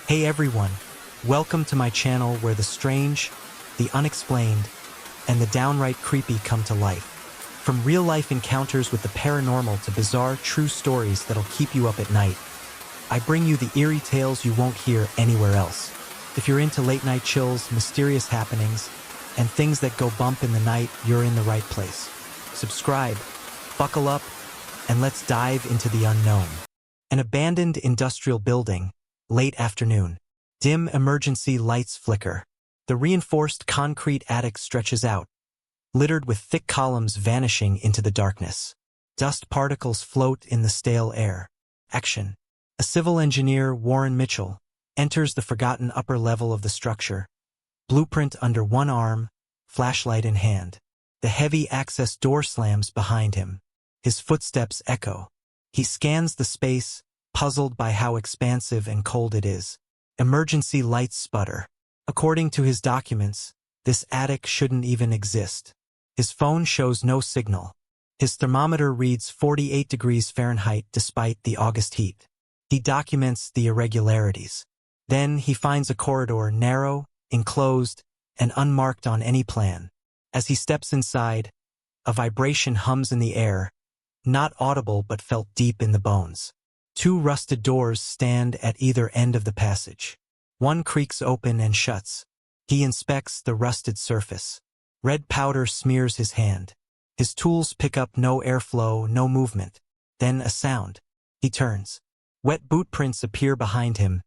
Hey everyone, welcome to my channel where the strange, the unexplained, and the downright creepy come to life. From real-life encounters with the paranormal to bizarre, true stories that'll keep you up at night, I bring you the eerie tales you won't hear anywhere else. If you're into late-night chills, mysterious happenings, and things that go bump in the night, you're in the right place. Subscribe, buckle up, and let's dive into the unknown. An abandoned industrial building, late afternoon. Dim emergency lights flicker. The reinforced concrete attic stretches out, littered with thick columns vanishing into the darkness. Dust particles float in the stale air. Action. A civil engineer, Warren Mitchell, enters the forgotten upper level of the structure, blueprint under one arm, flashlight in hand. The heavy access door slams behind him. His footsteps echo. He scans the space, puzzled by how expansive and cold it is. Emergency lights sputter. According to his documents, this attic shouldn't even exist. His phone shows no signal. His thermometer reads 48 degrees Fahrenheit despite the August heat. He documents the irregularities. Then he finds a corridor narrow, enclosed, and unmarked on any plan. As he steps inside, a vibration hums in the air, not audible but felt deep in the bones. Two rusted doors stand at either end of the passage. One creaks open and shuts. He inspects the rusted surface. Red powder smears his hand. His tools pick up no airflow, no movement. Then a sound. He turns. Wet boot prints appear behind him.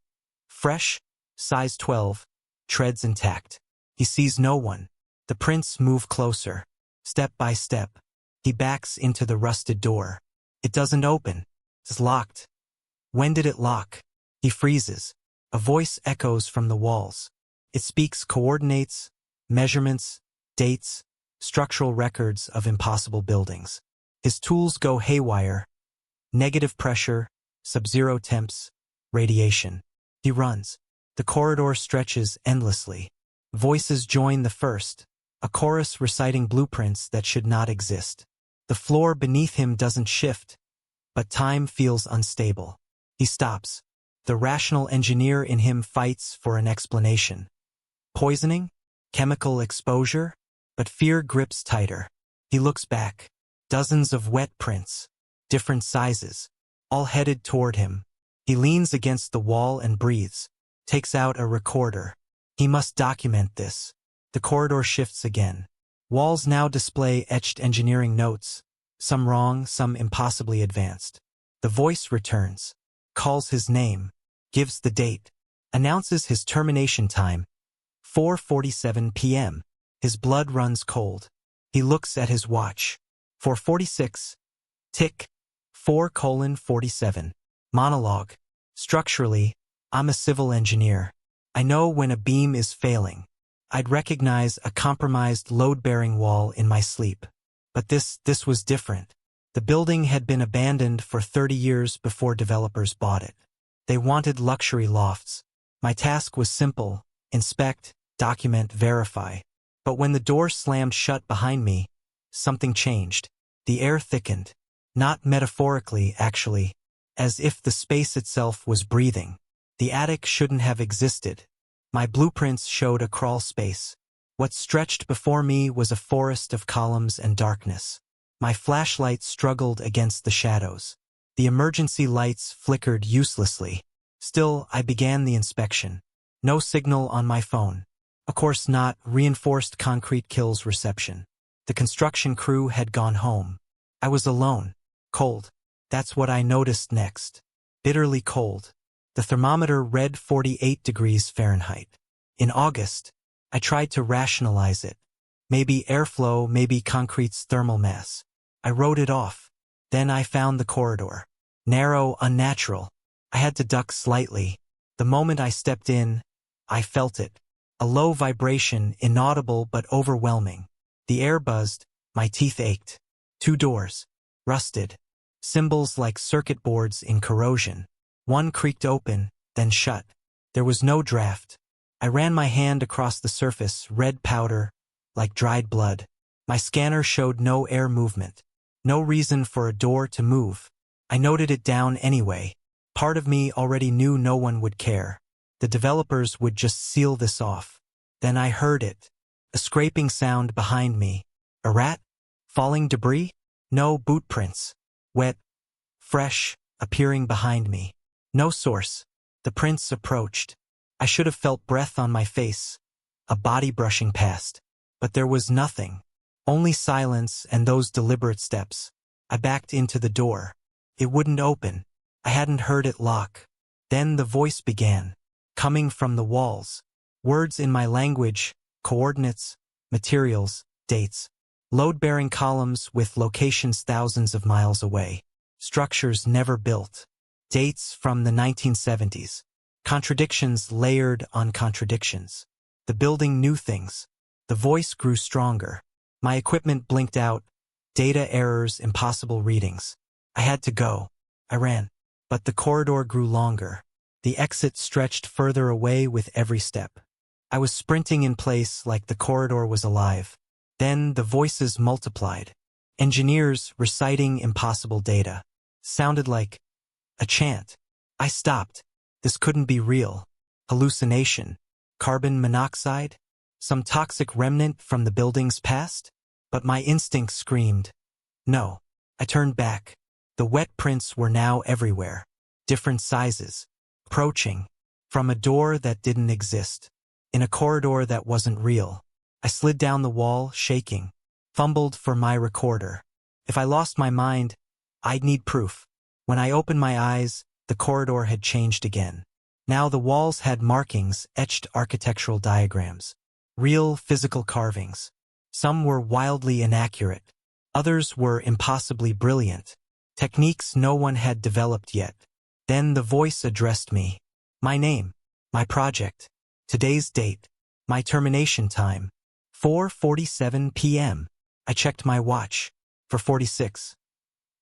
Fresh, size 12, treads intact. He sees no one. The prints move closer. Step by step. He backs into the rusted door. It doesn't open. It's locked. When did it lock? He freezes. A voice echoes from the walls. It speaks coordinates, measurements, dates, structural records of impossible buildings. His tools go haywire. Negative pressure, sub-zero temps, radiation. He runs. The corridor stretches endlessly. Voices join the first, a chorus reciting blueprints that should not exist. The floor beneath him doesn't shift, but time feels unstable. He stops. The rational engineer in him fights for an explanation. Poisoning? Chemical exposure? But fear grips tighter. He looks back. Dozens of wet prints. Different sizes. All headed toward him. He leans against the wall and breathes. Takes out a recorder. He must document this. The corridor shifts again. Walls now display etched engineering notes. Some wrong, some impossibly advanced. The voice returns. Calls his name, gives the date, announces his termination time, 4:47 p.m. His blood runs cold. He looks at his watch. 4:46. Tick. 4:47. Monologue. Structurally, I'm a civil engineer. I know when a beam is failing. I'd recognize a compromised load-bearing wall in my sleep. But this was different. The building had been abandoned for 30 years before developers bought it. They wanted luxury lofts. My task was simple: inspect, document, verify. But when the door slammed shut behind me, something changed. The air thickened. Not metaphorically, actually, as if the space itself was breathing. The attic shouldn't have existed. My blueprints showed a crawl space. What stretched before me was a forest of columns and darkness. My flashlight struggled against the shadows. The emergency lights flickered uselessly. Still, I began the inspection. No signal on my phone. Of course not. Reinforced concrete kills reception. The construction crew had gone home. I was alone. Cold. That's what I noticed next. Bitterly cold. The thermometer read 48 degrees Fahrenheit. In August, I tried to rationalize it. Maybe airflow, maybe concrete's thermal mass. I wrote it off. Then I found the corridor. Narrow, unnatural. I had to duck slightly. The moment I stepped in, I felt it. A low vibration, inaudible but overwhelming. The air buzzed, my teeth ached. Two doors. Rusted. Symbols like circuit boards in corrosion. One creaked open, then shut. There was no draft. I ran my hand across the surface, red powder, like dried blood. My scanner showed no air movement. No reason for a door to move. I noted it down anyway. Part of me already knew no one would care. The developers would just seal this off. Then I heard it. A scraping sound behind me. A rat? Falling debris? No, boot prints. Wet, fresh, appearing behind me. No source. The prints approached. I should have felt breath on my face. A body brushing past. But there was nothing. Only silence and those deliberate steps. I backed into the door. It wouldn't open. I hadn't heard it lock. Then the voice began. Coming from the walls. Words in my language, coordinates, materials, dates. Load-bearing columns with locations thousands of miles away. Structures never built. Dates from the 1970s. Contradictions layered on contradictions. The building knew things. The voice grew stronger. My equipment blinked out. Data errors, impossible readings. I had to go. I ran. But the corridor grew longer. The exit stretched further away with every step. I was sprinting in place like the corridor was alive. Then the voices multiplied. Engineers reciting impossible data. Sounded like a chant. I stopped. This couldn't be real. Hallucination. Carbon monoxide? Some toxic remnant from the building's past? But my instinct screamed. No. I turned back. The wet prints were now everywhere. Different sizes. Approaching. From a door that didn't exist. In a corridor that wasn't real. I slid down the wall, shaking. Fumbled for my recorder. If I lost my mind, I'd need proof. When I opened my eyes, the corridor had changed again. Now the walls had markings, etched architectural diagrams. Real physical carvings. Some were wildly inaccurate. Others were impossibly brilliant. Techniques no one had developed yet. Then the voice addressed me. My name. My project. Today's date. My termination time. 4:47 p.m. I checked my watch. 4:46.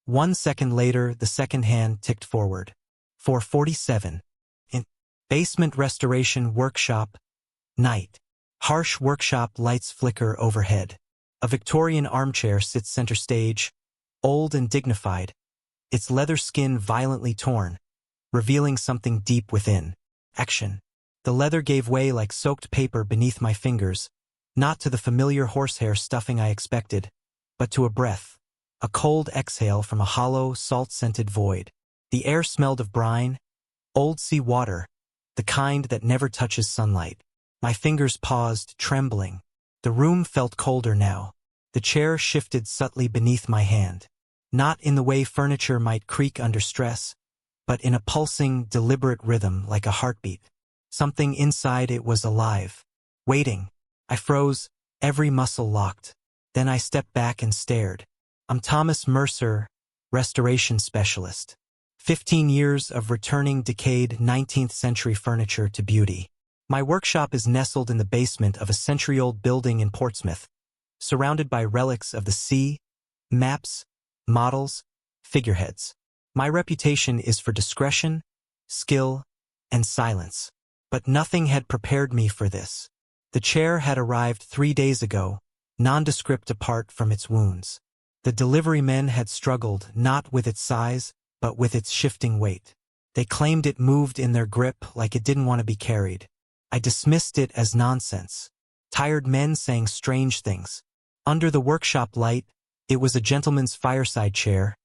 1 second later, the second hand ticked forward. 4:47. In basement restoration workshop. Night. Harsh workshop lights flicker overhead. A Victorian armchair sits center stage, old and dignified, its leather skin violently torn, revealing something deep within. Action. The leather gave way like soaked paper beneath my fingers, not to the familiar horsehair stuffing I expected, but to a breath, a cold exhale from a hollow, salt-scented void. The air smelled of brine, old sea water, the kind that never touches sunlight. My fingers paused, trembling. The room felt colder now. The chair shifted subtly beneath my hand. Not in the way furniture might creak under stress, but in a pulsing, deliberate rhythm like a heartbeat. Something inside it was alive. Waiting. I froze, every muscle locked. Then I stepped back and stared. I'm Thomas Mercer, restoration specialist. 15 years of returning decayed 19th century furniture to beauty. My workshop is nestled in the basement of a century-old building in Portsmouth, surrounded by relics of the sea, maps, models, figureheads. My reputation is for discretion, skill, and silence. But nothing had prepared me for this. The chair had arrived 3 days ago, nondescript apart from its wounds. The delivery men had struggled not with its size, but with its shifting weight. They claimed it moved in their grip like it didn't want to be carried. I dismissed it as nonsense. Tired men saying strange things. Under the workshop light, it was a gentleman's fireside chair,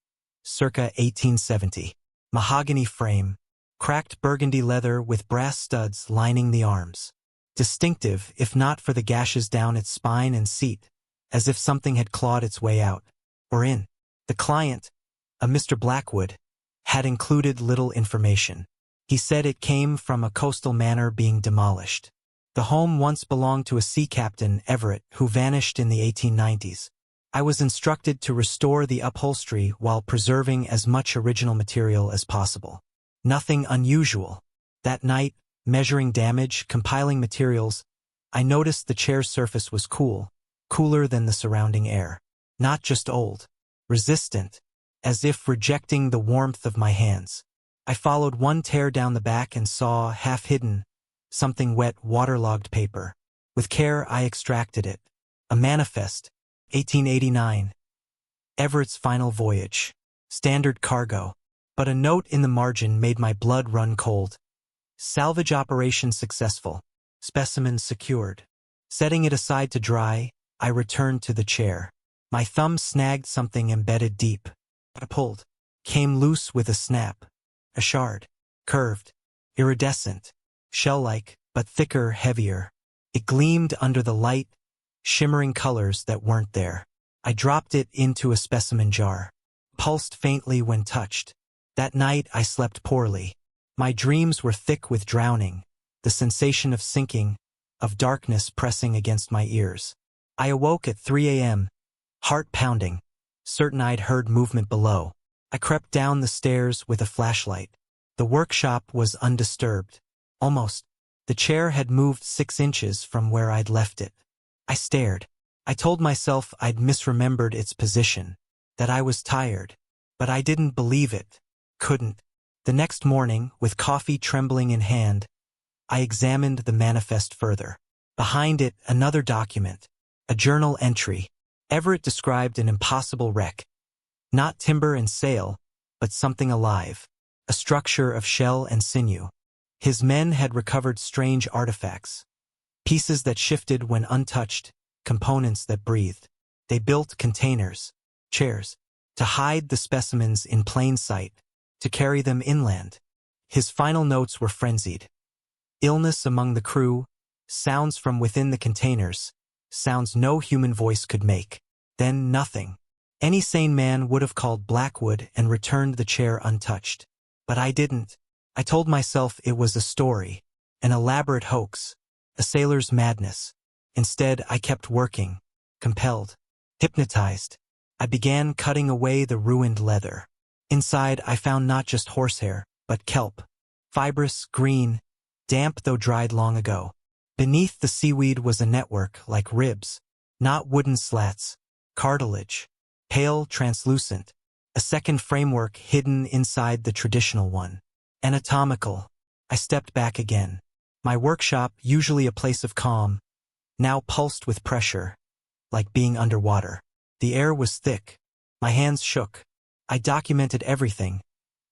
circa 1870. Mahogany frame, cracked burgundy leather with brass studs lining the arms. Distinctive, if not for the gashes down its spine and seat, as if something had clawed its way out, or in. The client, a Mr. Blackwood, had included little information. He said it came from a coastal manor being demolished. The home once belonged to a sea captain, Everett, who vanished in the 1890s. I was instructed to restore the upholstery while preserving as much original material as possible. Nothing unusual. That night, measuring damage, compiling materials, I noticed the chair's surface was cool, cooler than the surrounding air. Not just old, resistant, as if rejecting the warmth of my hands. I followed one tear down the back and saw, half hidden, something wet, waterlogged paper. With care, I extracted it. A manifest, 1889. Everett's final voyage. Standard cargo. But a note in the margin made my blood run cold. Salvage operation successful. Specimen secured. Setting it aside to dry, I returned to the chair. My thumb snagged something embedded deep. I pulled. Came loose with a snap. A shard. Curved. Iridescent. Shell-like, but thicker, heavier. It gleamed under the light, shimmering colors that weren't there. I dropped it into a specimen jar. Pulsed faintly when touched. That night I slept poorly. My dreams were thick with drowning, the sensation of sinking, of darkness pressing against my ears. I awoke at 3 a.m., heart pounding, certain I'd heard movement below. I crept down the stairs with a flashlight. The workshop was undisturbed. Almost. The chair had moved 6 inches from where I'd left it. I stared. I told myself I'd misremembered its position, that I was tired, but I didn't believe it. Couldn't. The next morning, with coffee trembling in hand, I examined the manifest further. Behind it, another document, a journal entry. Everett described an impossible wreck. Not timber and sail, but something alive, a structure of shell and sinew. His men had recovered strange artifacts, pieces that shifted when untouched, components that breathed. They built containers, chairs, to hide the specimens in plain sight, to carry them inland. His final notes were frenzied. Illness among the crew, sounds from within the containers, sounds no human voice could make. Then nothing. Any sane man would have called Blackwood and returned the chair untouched. But I didn't. I told myself it was a story, an elaborate hoax, a sailor's madness. Instead, I kept working, compelled, hypnotized. I began cutting away the ruined leather. Inside, I found not just horsehair, but kelp. Fibrous, green, damp though dried long ago. Beneath the seaweed was a network like ribs, not wooden slats, cartilage, pale, translucent, a second framework hidden inside the traditional one. Anatomical. I stepped back again. My workshop, usually a place of calm, now pulsed with pressure, like being underwater. The air was thick. My hands shook. I documented everything,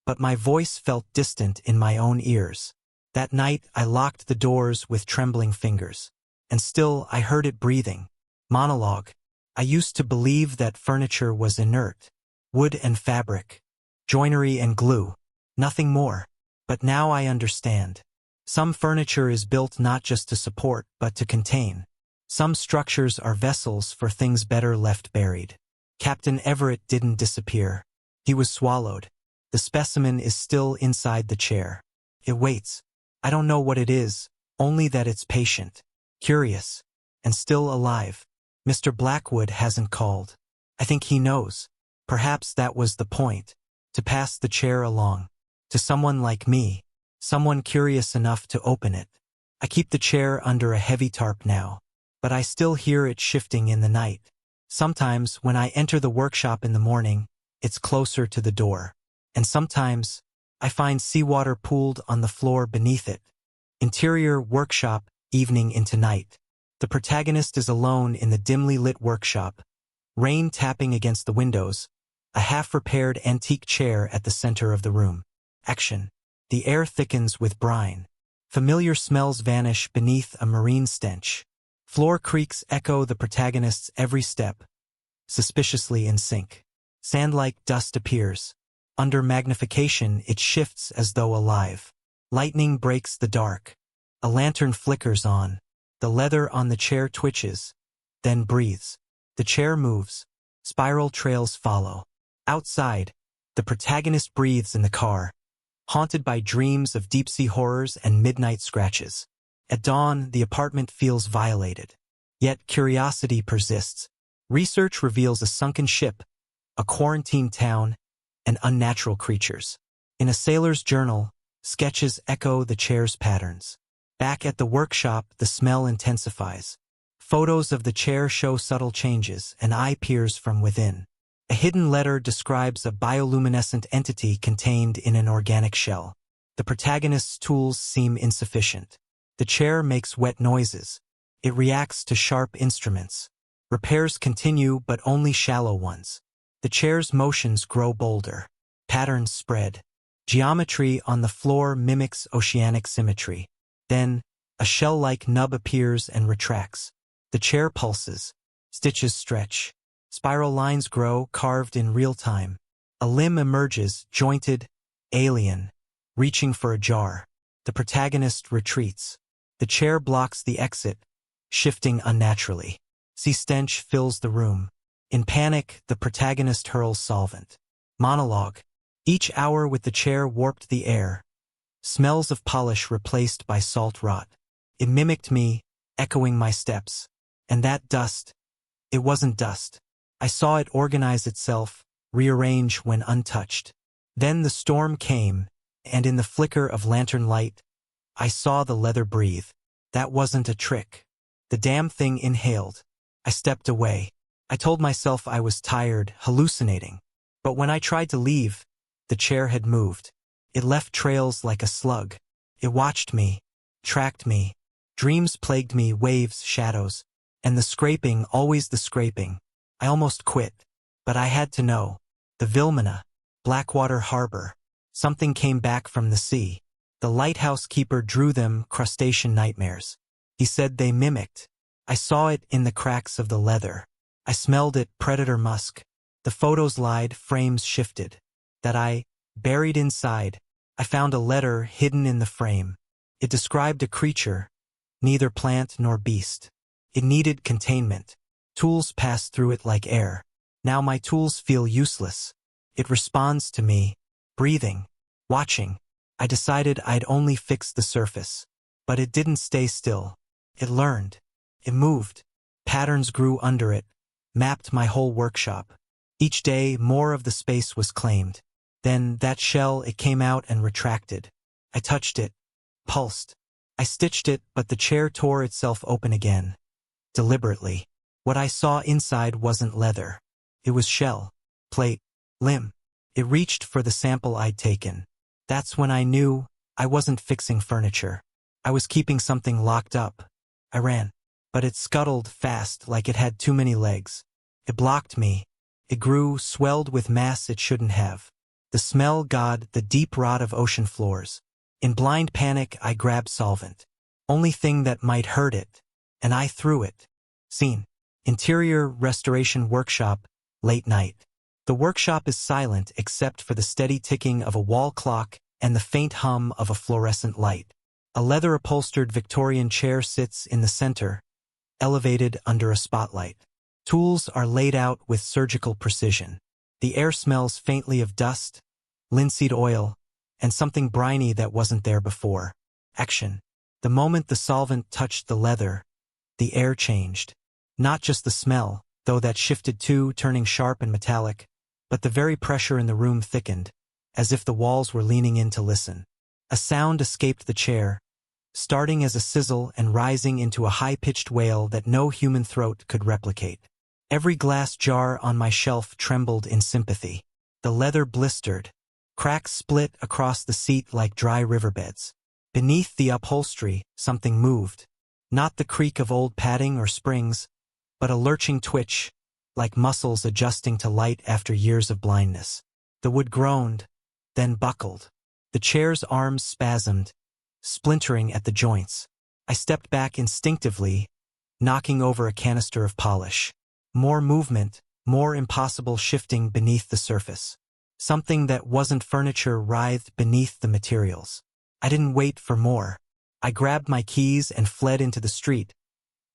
but my voice felt distant in my own ears. That night, I locked the doors with trembling fingers. And still, I heard it breathing. Monologue. I used to believe that furniture was inert. Wood and fabric. Joinery and glue. Nothing more. But now I understand. Some furniture is built not just to support, but to contain. Some structures are vessels for things better left buried. Captain Everett didn't disappear. He was swallowed. The specimen is still inside the chair. It waits. I don't know what it is, only that it's patient, curious, and still alive. Mr. Blackwood hasn't called. I think he knows. Perhaps that was the point, to pass the chair along. To someone like me, someone curious enough to open it. I keep the chair under a heavy tarp now, but I still hear it shifting in the night. Sometimes, when I enter the workshop in the morning, it's closer to the door. And sometimes, I find seawater pooled on the floor beneath it. Interior workshop, evening into night. The protagonist is alone in the dimly lit workshop, rain tapping against the windows, a half-repaired antique chair at the center of the room. Action. The air thickens with brine. Familiar smells vanish beneath a marine stench. Floor creaks echo the protagonist's every step, suspiciously in sync. Sand-like dust appears. Under magnification, it shifts as though alive. Lightning breaks the dark. A lantern flickers on. The leather on the chair twitches, then breathes. The chair moves. Spiral trails follow. Outside, the protagonist breathes in the car, haunted by dreams of deep-sea horrors and midnight scratches. At dawn, the apartment feels violated. Yet curiosity persists. Research reveals a sunken ship, a quarantined town, and unnatural creatures. In a sailor's journal, sketches echo the chair's patterns. Back at the workshop, the smell intensifies. Photos of the chair show subtle changes, an eye peers from within. A hidden letter describes a bioluminescent entity contained in an organic shell. The protagonist's tools seem insufficient. The chair makes wet noises. It reacts to sharp instruments. Repairs continue, but only shallow ones. The chair's motions grow bolder. Patterns spread. Geometry on the floor mimics oceanic symmetry. Then, a shell-like nub appears and retracts. The chair pulses. Stitches stretch. Spiral lines grow, carved in real time. A limb emerges, jointed, alien, reaching for a jar. The protagonist retreats. The chair blocks the exit, shifting unnaturally. Sea stench fills the room. In panic, the protagonist hurls solvent. Monologue. Each hour with the chair warped the air. Smells of polish replaced by salt rot. It mimicked me, echoing my steps. And that dust, it wasn't dust. I saw it organize itself, rearrange when untouched. Then the storm came, and in the flicker of lantern light, I saw the leather breathe. That wasn't a trick. The damn thing inhaled. I stepped away. I told myself I was tired, hallucinating. But when I tried to leave, the chair had moved. It left trails like a slug. It watched me, tracked me. Dreams plagued me, waves, shadows. And the scraping, always the scraping. I almost quit. But I had to know. The Vilmina, Blackwater Harbor. Something came back from the sea. The lighthouse keeper drew them crustacean nightmares. He said they mimicked. I saw it in the cracks of the leather. I smelled it, predator musk. The photos lied, frames shifted. That I, buried inside, I found a letter hidden in the frame. It described a creature, neither plant nor beast. It needed containment. Tools passed through it like air. Now my tools feel useless. It responds to me, breathing, watching. I decided I'd only fix the surface. But it didn't stay still. It learned. It moved. Patterns grew under it, mapped my whole workshop. Each day, more of the space was claimed. Then, that shell, it came out and retracted. I touched it, pulsed. I stitched it, but the chair tore itself open again. Deliberately. What I saw inside wasn't leather. It was shell, plate, limb. It reached for the sample I'd taken. That's when I knew I wasn't fixing furniture. I was keeping something locked up. I ran. But it scuttled fast like it had too many legs. It blocked me. It grew, swelled with mass it shouldn't have. The smell, God, the deep rot of ocean floors. In blind panic, I grabbed solvent. Only thing that might hurt it. And I threw it. Scene. Interior restoration workshop, late night. The workshop is silent except for the steady ticking of a wall clock and the faint hum of a fluorescent light. A leather-upholstered Victorian chair sits in the center, elevated under a spotlight. Tools are laid out with surgical precision. The air smells faintly of dust, linseed oil, and something briny that wasn't there before. Action. The moment the solvent touched the leather, the air changed. Not just the smell, though that shifted too, turning sharp and metallic, but the very pressure in the room thickened, as if the walls were leaning in to listen. A sound escaped the chair, starting as a sizzle and rising into a high-pitched wail that no human throat could replicate. Every glass jar on my shelf trembled in sympathy. The leather blistered. Cracks split across the seat like dry riverbeds. Beneath the upholstery, something moved. Not the creak of old padding or springs, but a lurching twitch, like muscles adjusting to light after years of blindness. The wood groaned, then buckled. The chair's arms spasmed, splintering at the joints. I stepped back instinctively, knocking over a canister of polish. More movement, more impossible shifting beneath the surface. Something that wasn't furniture writhed beneath the materials. I didn't wait for more. I grabbed my keys and fled into the street,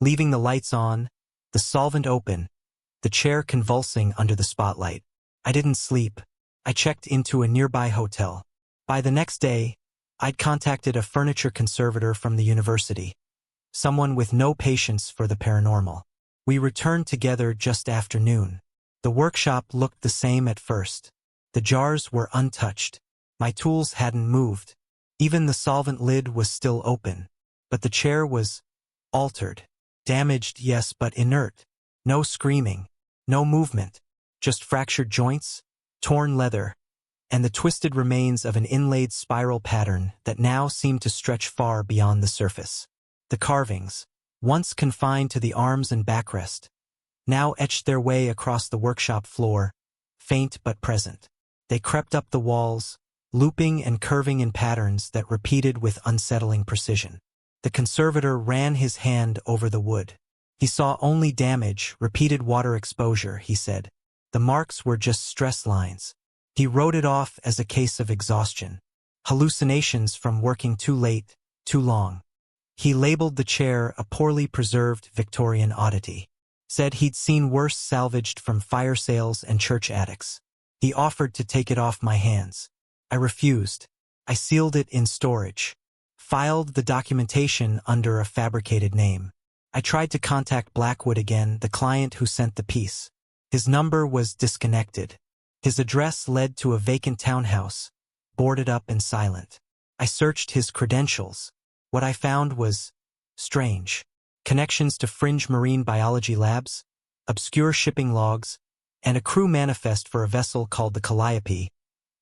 leaving the lights on, the solvent open, the chair convulsing under the spotlight. I didn't sleep. I checked into a nearby hotel. By the next day, I'd contacted a furniture conservator from the university, someone with no patience for the paranormal. We returned together just after noon. The workshop looked the same at first. The jars were untouched. My tools hadn't moved. Even the solvent lid was still open. But the chair was altered. Damaged, yes, but inert. No screaming. No movement. Just fractured joints, torn leather, and the twisted remains of an inlaid spiral pattern that now seemed to stretch far beyond the surface. The carvings, once confined to the arms and backrest, now etched their way across the workshop floor, faint but present. They crept up the walls, looping and curving in patterns that repeated with unsettling precision. The conservator ran his hand over the wood. He saw only damage, repeated water exposure, he said. The marks were just stress lines. He wrote it off as a case of exhaustion. Hallucinations from working too late, too long. He labeled the chair a poorly preserved Victorian oddity. Said he'd seen worse salvaged from fire sales and church attics. He offered to take it off my hands. I refused. I sealed it in storage. Filed the documentation under a fabricated name. I tried to contact Blackwood again, the client who sent the piece. His number was disconnected. His address led to a vacant townhouse, boarded up and silent. I searched his credentials. What I found was strange. Connections to fringe marine biology labs, obscure shipping logs, and a crew manifest for a vessel called the Calliope,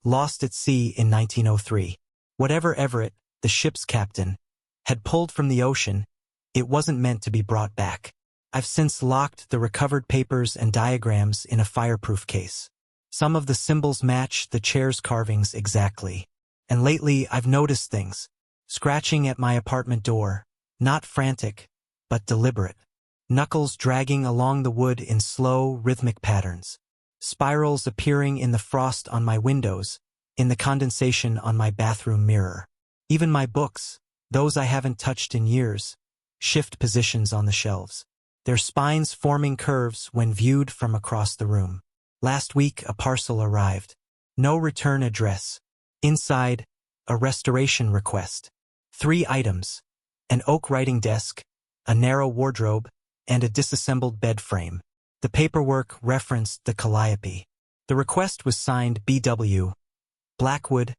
lost at sea in 1903. Whatever Everett, the ship's captain, had pulled from the ocean, it wasn't meant to be brought back. I've since locked the recovered papers and diagrams in a fireproof case. Some of the symbols match the chair's carvings exactly. And lately I've noticed things. Scratching at my apartment door, not frantic, but deliberate. Knuckles dragging along the wood in slow, rhythmic patterns. Spirals appearing in the frost on my windows, in the condensation on my bathroom mirror. Even my books, those I haven't touched in years, shift positions on the shelves. Their spines forming curves when viewed from across the room. Last week a parcel arrived. No return address. Inside, a restoration request. 3 items. An oak writing desk, a narrow wardrobe, and a disassembled bed frame. The paperwork referenced the Calliope. The request was signed B.W. Blackwood,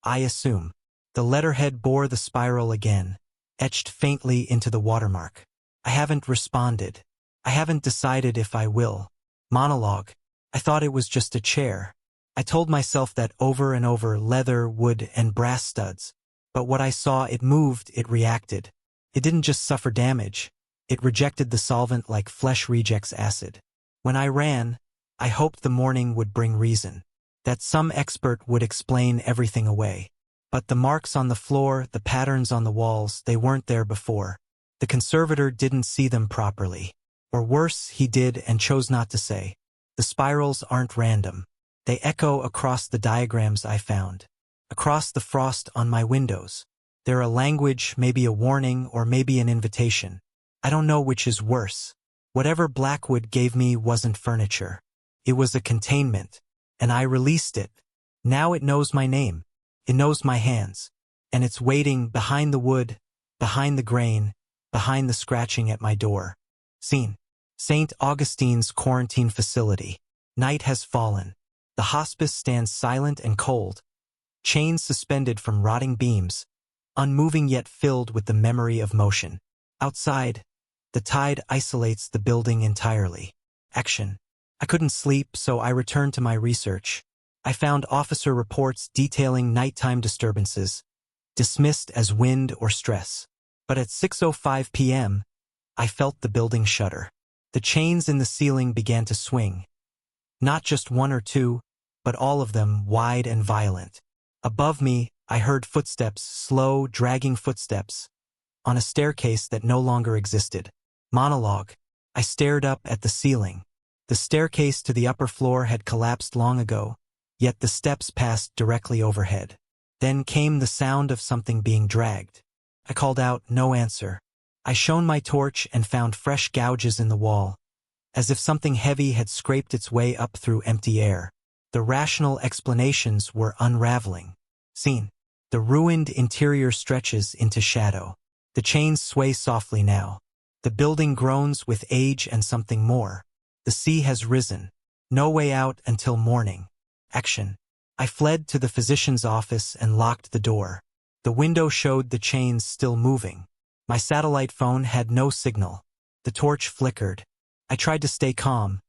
I assume. The letterhead bore the spiral again, etched faintly into the watermark. I haven't responded. I haven't decided if I will. Monologue. I thought it was just a chair. I told myself that over and over, leather, wood, and brass studs. But what I saw, it moved, it reacted. It didn't just suffer damage. It rejected the solvent like flesh rejects acid. When I ran, I hoped the morning would bring reason. That some expert would explain everything away. But the marks on the floor, the patterns on the walls, they weren't there before. The conservator didn't see them properly. Or worse, he did and chose not to say. The spirals aren't random. They echo across the diagrams I found. Across the frost on my windows. They're a language, maybe a warning, or maybe an invitation. I don't know which is worse. Whatever Blackwood gave me wasn't furniture. It was a containment. And I released it. Now it knows my name. It knows my hands. And it's waiting behind the wood, behind the grain, behind the scratching at my door. Scene. St. Augustine's quarantine facility. Night has fallen. The hospice stands silent and cold. Chains suspended from rotting beams, unmoving yet filled with the memory of motion. Outside, the tide isolates the building entirely. Action. I couldn't sleep, so I returned to my research. I found officer reports detailing nighttime disturbances, dismissed as wind or stress. But at 6:05 p.m., I felt the building shudder. The chains in the ceiling began to swing. Not just one or two, but all of them, wide and violent. Above me, I heard footsteps, slow, dragging footsteps, on a staircase that no longer existed. Monologue. I stared up at the ceiling. The staircase to the upper floor had collapsed long ago, yet the steps passed directly overhead. Then came the sound of something being dragged. I called out, no answer. I shone my torch and found fresh gouges in the wall, as if something heavy had scraped its way up through empty air. The rational explanations were unraveling. Scene. The ruined interior stretches into shadow. The chains sway softly now. The building groans with age and something more. The sea has risen. No way out until morning. Action. I fled to the physician's office and locked the door. The window showed the chains still moving. My satellite phone had no signal. The torch flickered. I tried to stay calm,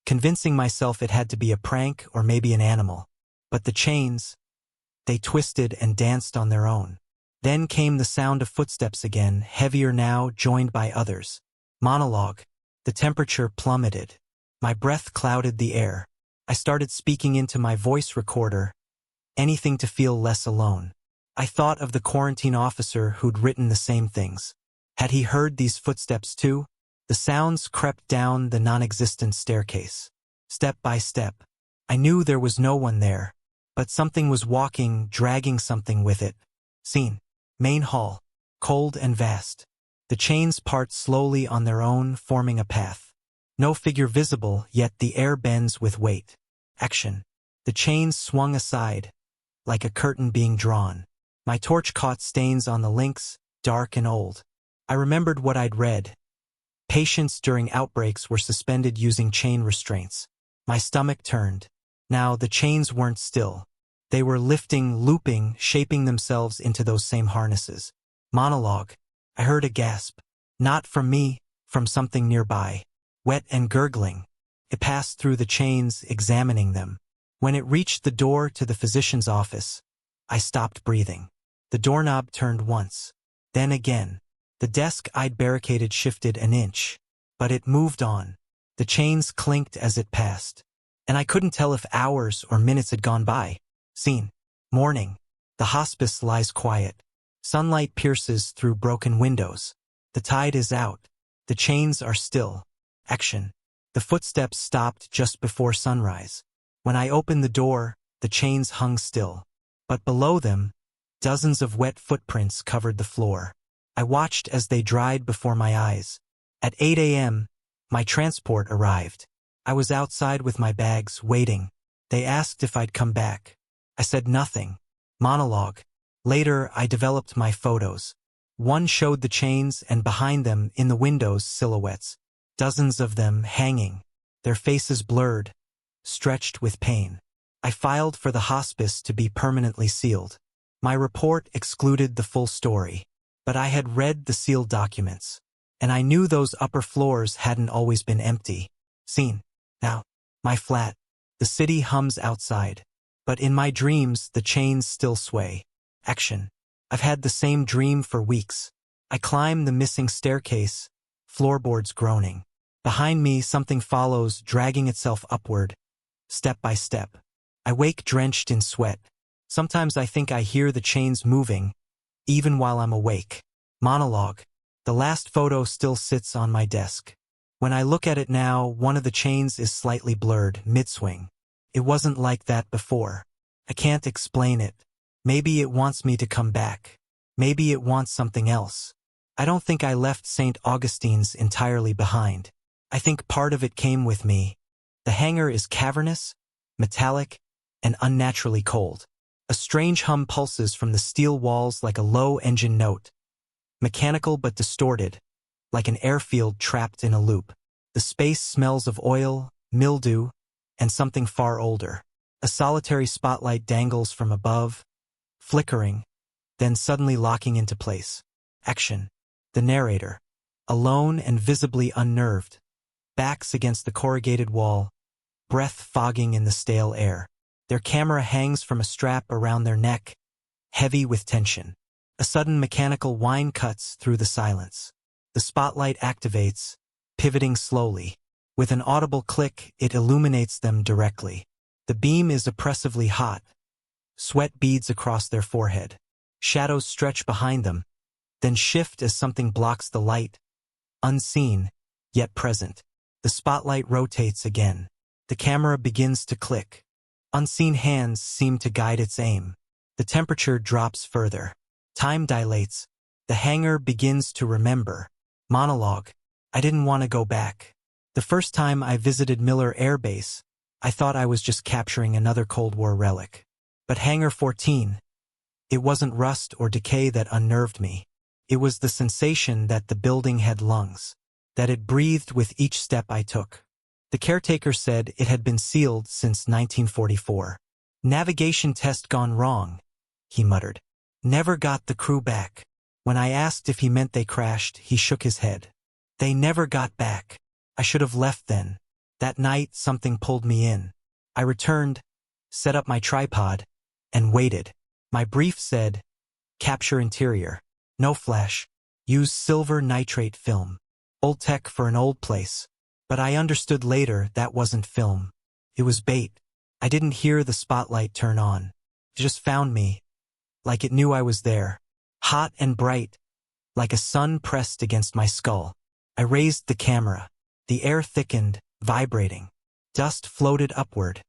convincing myself it had to be a prank or maybe an animal. But the chains, they twisted and danced on their own. Then came the sound of footsteps again, heavier now, joined by others. Monologue. The temperature plummeted. My breath clouded the air. I started speaking into my voice recorder, anything to feel less alone. I thought of the quarantine officer who'd written the same things. Had he heard these footsteps too? The sounds crept down the non-existent staircase. Step by step. I knew there was no one there, but something was walking, dragging something with it. Scene. Main hall. Cold and vast. The chains part slowly on their own, forming a path. No figure visible, yet the air bends with weight. Action. The chains swung aside, like a curtain being drawn. My torch caught stains on the links, dark and old. I remembered what I'd read. Patients during outbreaks were suspended using chain restraints. My stomach turned. Now the chains weren't still. They were lifting, looping, shaping themselves into those same harnesses. Monologue. I heard a gasp. Not from me, from something nearby. Wet and gurgling. It passed through the chains, examining them. When it reached the door to the physician's office, I stopped breathing. The doorknob turned once. Then again. The desk I'd barricaded shifted an inch. But it moved on. The chains clinked as it passed. And I couldn't tell if hours or minutes had gone by. Scene. Morning. The hospice lies quiet. Sunlight pierces through broken windows. The tide is out. The chains are still. Action. The footsteps stopped just before sunrise. When I opened the door, the chains hung still. But below them, dozens of wet footprints covered the floor. I watched as they dried before my eyes. At 8 a.m., my transport arrived. I was outside with my bags, waiting. They asked if I'd come back. I said nothing. Monologue. Later, I developed my photos. One showed the chains and behind them, in the windows, silhouettes. Dozens of them hanging. Their faces blurred, stretched with pain. I filed for the hospice to be permanently sealed. My report excluded the full story. But I had read the sealed documents. And I knew those upper floors hadn't always been empty. Scene. Now. My flat. The city hums outside. But in my dreams, the chains still sway. Action. I've had the same dream for weeks. I climb the missing staircase, floorboards groaning. Behind me, something follows, dragging itself upward, step by step. I wake drenched in sweat. Sometimes I think I hear the chains moving, even while I'm awake. Monologue. The last photo still sits on my desk. When I look at it now, one of the chains is slightly blurred, mid-swing. It wasn't like that before. I can't explain it. Maybe it wants me to come back. Maybe it wants something else. I don't think I left St. Augustine's entirely behind. I think part of it came with me. The hangar is cavernous, metallic, and unnaturally cold. A strange hum pulses from the steel walls like a low engine note. Mechanical but distorted, like an airfield trapped in a loop. The space smells of oil, mildew, and something far older. A solitary spotlight dangles from above, flickering, then suddenly locking into place. Action. The narrator, alone and visibly unnerved, backs against the corrugated wall, breath fogging in the stale air. Their camera hangs from a strap around their neck, heavy with tension. A sudden mechanical whine cuts through the silence. The spotlight activates, pivoting slowly. With an audible click, it illuminates them directly. The beam is oppressively hot. Sweat beads across their forehead. Shadows stretch behind them, then shift as something blocks the light. Unseen, yet present. The spotlight rotates again. The camera begins to click. Unseen hands seem to guide its aim. The temperature drops further. Time dilates. The hangar begins to remember. Monologue. I didn't want to go back. The first time I visited Miller Air Base, I thought I was just capturing another Cold War relic. But Hangar 14, it wasn't rust or decay that unnerved me. It was the sensation that the building had lungs, that it breathed with each step I took. The caretaker said it had been sealed since 1944. Navigation test gone wrong, he muttered. Never got the crew back. When I asked if he meant they crashed, he shook his head. They never got back. I should have left then. That night, something pulled me in. I returned, set up my tripod, and waited. My brief said, capture interior. No flash. Use silver nitrate film. Old tech for an old place. But I understood later that wasn't film. It was bait. I didn't hear the spotlight turn on. It just found me, like it knew I was there. Hot and bright, like a sun pressed against my skull. I raised the camera. The air thickened, vibrating. Dust floated upward,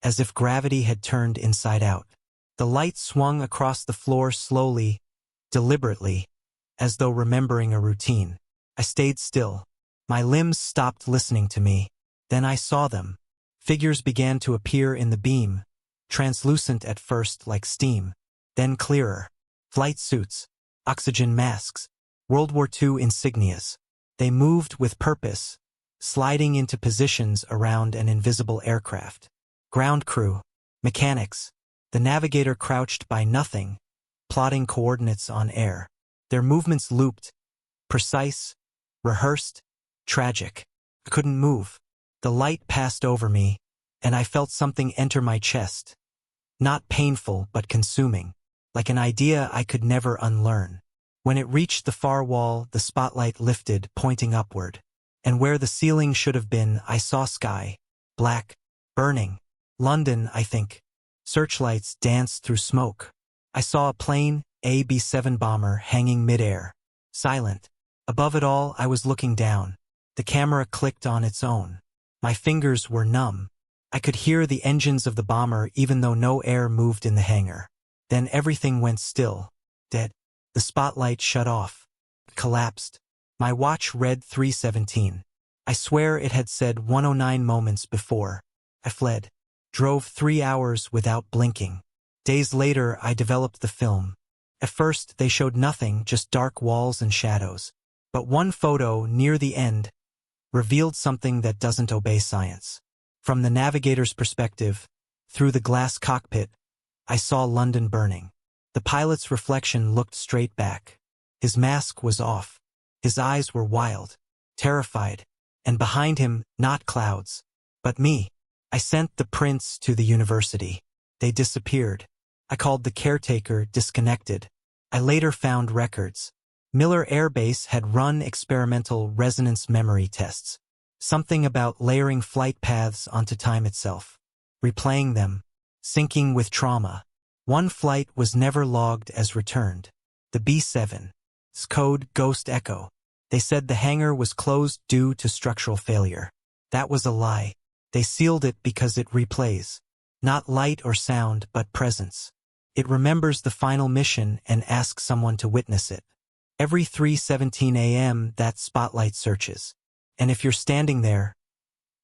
as if gravity had turned inside out. The light swung across the floor slowly, deliberately, as though remembering a routine. I stayed still. My limbs stopped listening to me. Then I saw them. Figures began to appear in the beam, translucent at first like steam, then clearer. Flight suits, oxygen masks, World War II insignias. They moved with purpose, sliding into positions around an invisible aircraft. Ground crew, mechanics. The navigator crouched by nothing, plotting coordinates on air. Their movements looped, precise, rehearsed, tragic. I couldn't move. The light passed over me, and I felt something enter my chest. Not painful, but consuming, like an idea I could never unlearn. When it reached the far wall, the spotlight lifted, pointing upward. And where the ceiling should have been, I saw sky. Black. Burning. London, I think. Searchlights danced through smoke. I saw a plane, a B-7 bomber, hanging midair. Silent. Above it all, I was looking down. The camera clicked on its own. My fingers were numb. I could hear the engines of the bomber even though no air moved in the hangar. Then everything went still. Dead. The spotlight shut off. Collapsed. My watch read 3:17. I swear it had said 1:09 moments before. I fled. Drove 3 hours without blinking. Days later, I developed the film. At first, they showed nothing, just dark walls and shadows. But one photo, near the end, revealed something that doesn't obey science. From the navigator's perspective, through the glass cockpit, I saw London burning. The pilot's reflection looked straight back. His mask was off. His eyes were wild, terrified, and behind him, not clouds, but me. I sent the prints to the university. They disappeared. I called the caretaker, disconnected. I later found records. Miller Air Base had run experimental resonance memory tests. Something about layering flight paths onto time itself. Replaying them. Syncing with trauma. One flight was never logged as returned. The B-7's code Ghost Echo. They said the hangar was closed due to structural failure. That was a lie. They sealed it because it replays. Not light or sound, but presence. It remembers the final mission and asks someone to witness it. Every 3:17 a.m. that spotlight searches. And if you're standing there,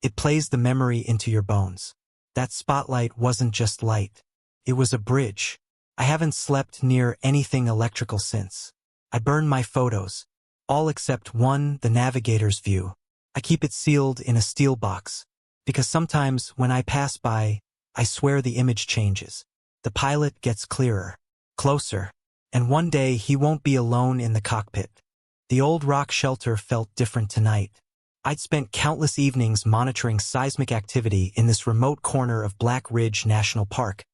it plays the memory into your bones. That spotlight wasn't just light. It was a bridge. I haven't slept near anything electrical since. I burned my photos. All except one, the navigator's view. I keep it sealed in a steel box. Because sometimes, when I pass by, I swear the image changes. The pilot gets clearer, closer, and one day he won't be alone in the cockpit. The old rock shelter felt different tonight. I'd spent countless evenings monitoring seismic activity in this remote corner of Black Ridge National Park,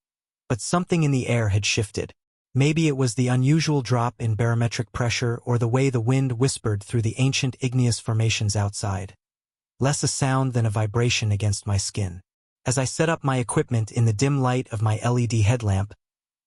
but something in the air had shifted. Maybe it was the unusual drop in barometric pressure or the way the wind whispered through the ancient igneous formations outside. Less a sound than a vibration against my skin. As I set up my equipment in the dim light of my LED headlamp,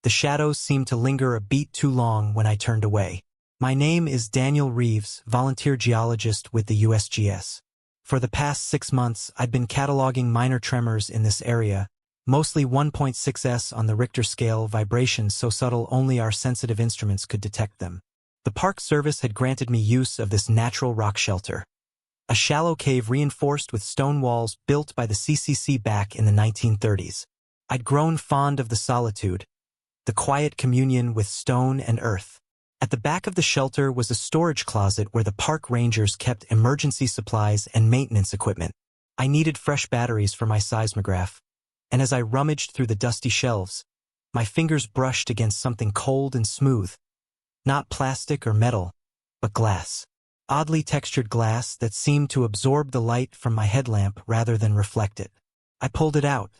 the shadows seemed to linger a beat too long when I turned away. My name is Daniel Reeves, volunteer geologist with the USGS. For the past 6 months, I'd been cataloging minor tremors in this area, mostly 1.6s on the Richter scale, vibrations so subtle only our sensitive instruments could detect them. The Park Service had granted me use of this natural rock shelter. A shallow cave reinforced with stone walls built by the CCC back in the 1930s. I'd grown fond of the solitude, the quiet communion with stone and earth. At the back of the shelter was a storage closet where the park rangers kept emergency supplies and maintenance equipment. I needed fresh batteries for my seismograph, and as I rummaged through the dusty shelves, my fingers brushed against something cold and smooth. Not plastic or metal, but glass. Oddly textured glass that seemed to absorb the light from my headlamp rather than reflect it. I pulled it out.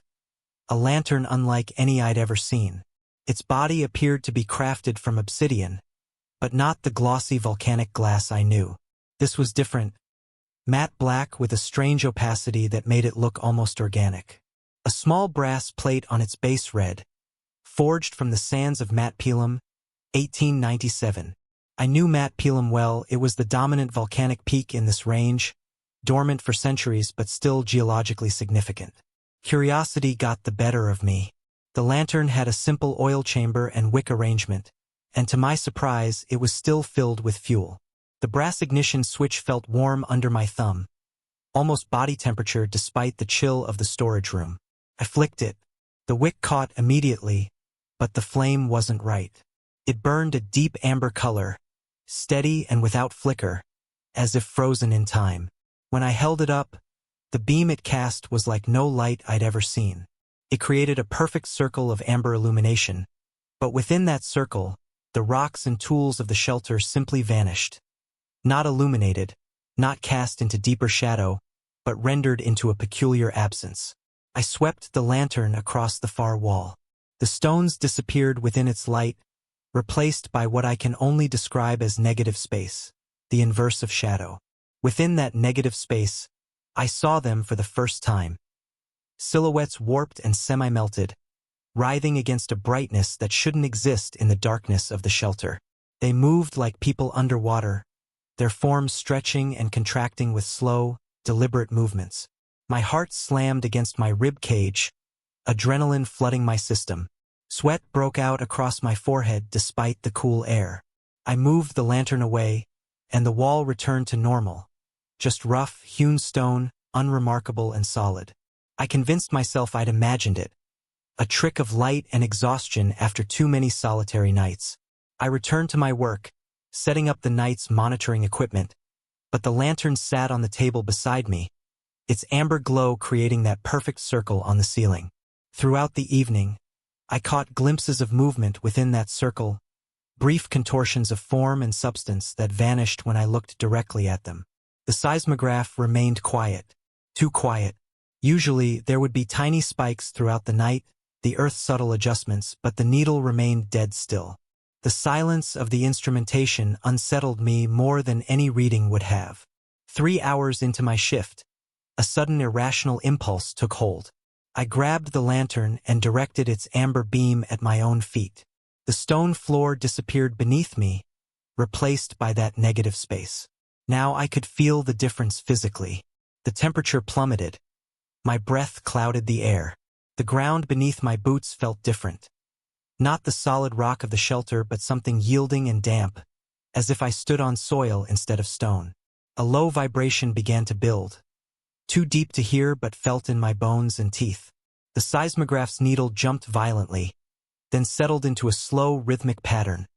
A lantern unlike any I'd ever seen. Its body appeared to be crafted from obsidian, but not the glossy volcanic glass I knew. This was different. Matte black with a strange opacity that made it look almost organic. A small brass plate on its base read, forged from the sands of Mat Pelam, 1897. I knew Mat Pelam well. It was the dominant volcanic peak in this range, dormant for centuries but still geologically significant. Curiosity got the better of me. The lantern had a simple oil chamber and wick arrangement, and to my surprise, it was still filled with fuel. The brass ignition switch felt warm under my thumb, almost body temperature despite the chill of the storage room. I flicked it. The wick caught immediately, but the flame wasn't right. It burned a deep amber color, steady and without flicker, as if frozen in time. When I held it up, the beam it cast was like no light I'd ever seen. It created a perfect circle of amber illumination, but within that circle, the rocks and tools of the shelter simply vanished. Not illuminated, not cast into deeper shadow, but rendered into a peculiar absence. I swept the lantern across the far wall. The stones disappeared within its light, replaced by what I can only describe as negative space, the inverse of shadow. Within that negative space, I saw them for the first time. Silhouettes warped and semi-melted, writhing against a brightness that shouldn't exist in the darkness of the shelter. They moved like people underwater, their forms stretching and contracting with slow, deliberate movements. My heart slammed against my rib cage, adrenaline flooding my system. Sweat broke out across my forehead despite the cool air. I moved the lantern away, and the wall returned to normal. Just rough, hewn stone, unremarkable and solid. I convinced myself I'd imagined it. A trick of light and exhaustion after too many solitary nights. I returned to my work, setting up the night's monitoring equipment, but the lantern sat on the table beside me, its amber glow creating that perfect circle on the ceiling. Throughout the evening, I caught glimpses of movement within that circle, brief contortions of form and substance that vanished when I looked directly at them. The seismograph remained quiet, too quiet. Usually, there would be tiny spikes throughout the night, the Earth's subtle adjustments, but the needle remained dead still. The silence of the instrumentation unsettled me more than any reading would have. 3 hours into my shift, a sudden irrational impulse took hold. I grabbed the lantern and directed its amber beam at my own feet. The stone floor disappeared beneath me, replaced by that negative space. Now I could feel the difference physically. The temperature plummeted. My breath clouded the air. The ground beneath my boots felt different. Not the solid rock of the shelter, but something yielding and damp, as if I stood on soil instead of stone. A low vibration began to build. Too deep to hear but felt in my bones and teeth. The seismograph's needle jumped violently, then settled into a slow rhythmic pattern,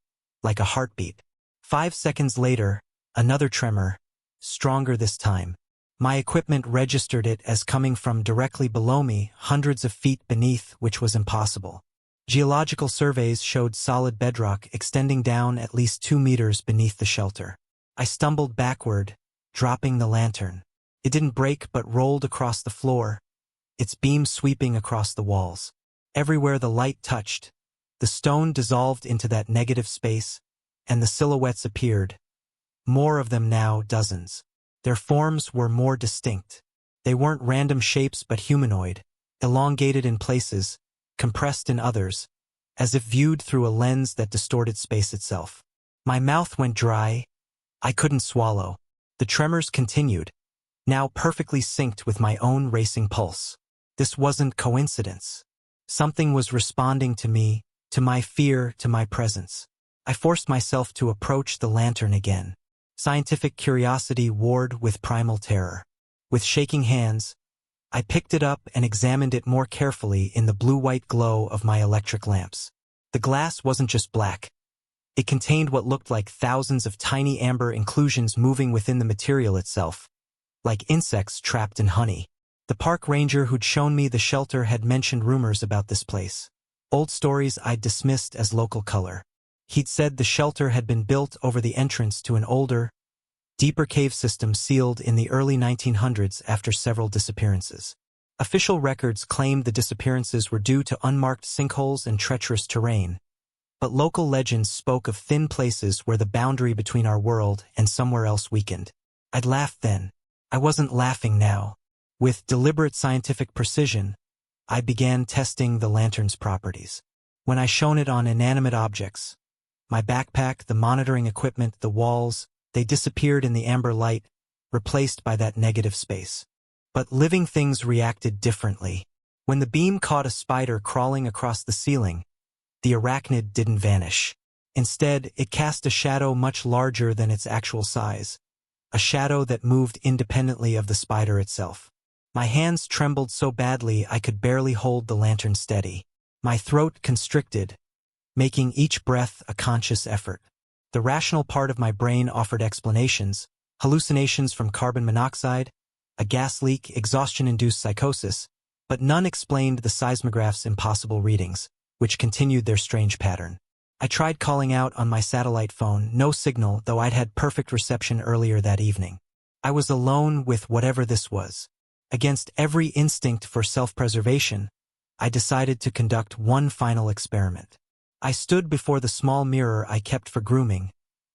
like a heartbeat. 5 seconds later, another tremor, stronger this time. My equipment registered it as coming from directly below me, hundreds of feet beneath, which was impossible. Geological surveys showed solid bedrock extending down at least 2 meters beneath the shelter. I stumbled backward, dropping the lantern. It didn't break but rolled across the floor, its beam sweeping across the walls. Everywhere the light touched, the stone dissolved into that negative space, and the silhouettes appeared. More of them now, dozens. Their forms were more distinct. They weren't random shapes but humanoid, elongated in places, compressed in others, as if viewed through a lens that distorted space itself. My mouth went dry. I couldn't swallow. The tremors continued, now perfectly synced with my own racing pulse. This wasn't coincidence. Something was responding to me, to my fear, to my presence. I forced myself to approach the lantern again. Scientific curiosity warred with primal terror. With shaking hands, I picked it up and examined it more carefully in the blue-white glow of my electric lamps. The glass wasn't just black. It contained what looked like thousands of tiny amber inclusions moving within the material itself, like insects trapped in honey. The park ranger who'd shown me the shelter had mentioned rumors about this place. Old stories I'd dismissed as local color. He'd said the shelter had been built over the entrance to an older, deeper cave system sealed in the early 1900s after several disappearances. Official records claimed the disappearances were due to unmarked sinkholes and treacherous terrain, but local legends spoke of thin places where the boundary between our world and somewhere else weakened. I'd laughed then. I wasn't laughing now. With deliberate scientific precision, I began testing the lantern's properties. when I shone it on inanimate objects. My backpack, the monitoring equipment, the walls, they disappeared in the amber light, replaced by that negative space. But living things reacted differently. When the beam caught a spider crawling across the ceiling, the arachnid didn't vanish. Instead, it cast a shadow much larger than its actual size, a shadow that moved independently of the spider itself. My hands trembled so badly I could barely hold the lantern steady. My throat constricted, making each breath a conscious effort. The rational part of my brain offered explanations: hallucinations from carbon monoxide, a gas leak, exhaustion-induced psychosis, but none explained the seismograph's impossible readings, which continued their strange pattern. I tried calling out on my satellite phone, no signal, though I'd had perfect reception earlier that evening. I was alone with whatever this was. Against every instinct for self-preservation, I decided to conduct one final experiment. I stood before the small mirror I kept for grooming,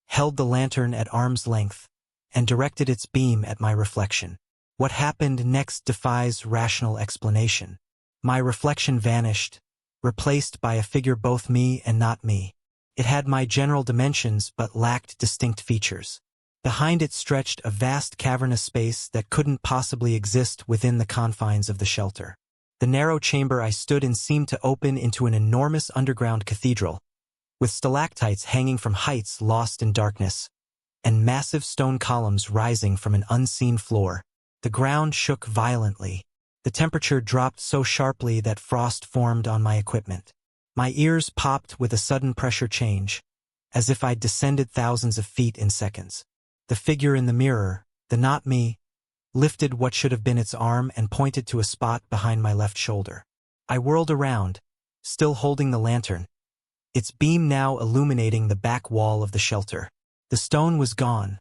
held the lantern at arm's length, and directed its beam at my reflection. What happened next defies rational explanation. My reflection vanished, replaced by a figure both me and not me. It had my general dimensions but lacked distinct features. Behind it stretched a vast cavernous space that couldn't possibly exist within the confines of the shelter. The narrow chamber I stood in seemed to open into an enormous underground cathedral, with stalactites hanging from heights lost in darkness, and massive stone columns rising from an unseen floor. The ground shook violently. The temperature dropped so sharply that frost formed on my equipment. My ears popped with a sudden pressure change, as if I'd descended thousands of feet in seconds. The figure in the mirror, the not me, lifted what should have been its arm and pointed to a spot behind my left shoulder. I whirled around, still holding the lantern, its beam now illuminating the back wall of the shelter. The stone was gone,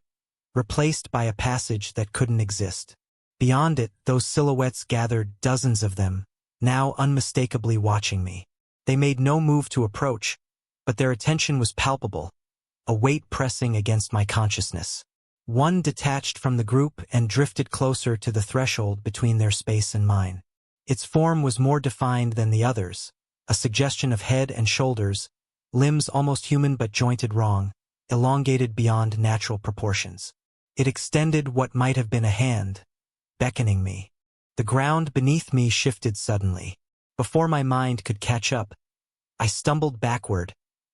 replaced by a passage that couldn't exist. Beyond it, those silhouettes gathered, dozens of them, now unmistakably watching me. They made no move to approach, but their attention was palpable, a weight pressing against my consciousness. One detached from the group and drifted closer to the threshold between their space and mine. Its form was more defined than the others, a suggestion of head and shoulders, limbs almost human but jointed wrong, elongated beyond natural proportions. It extended what might have been a hand, beckoning me. The ground beneath me shifted suddenly. Before my mind could catch up, I stumbled backward,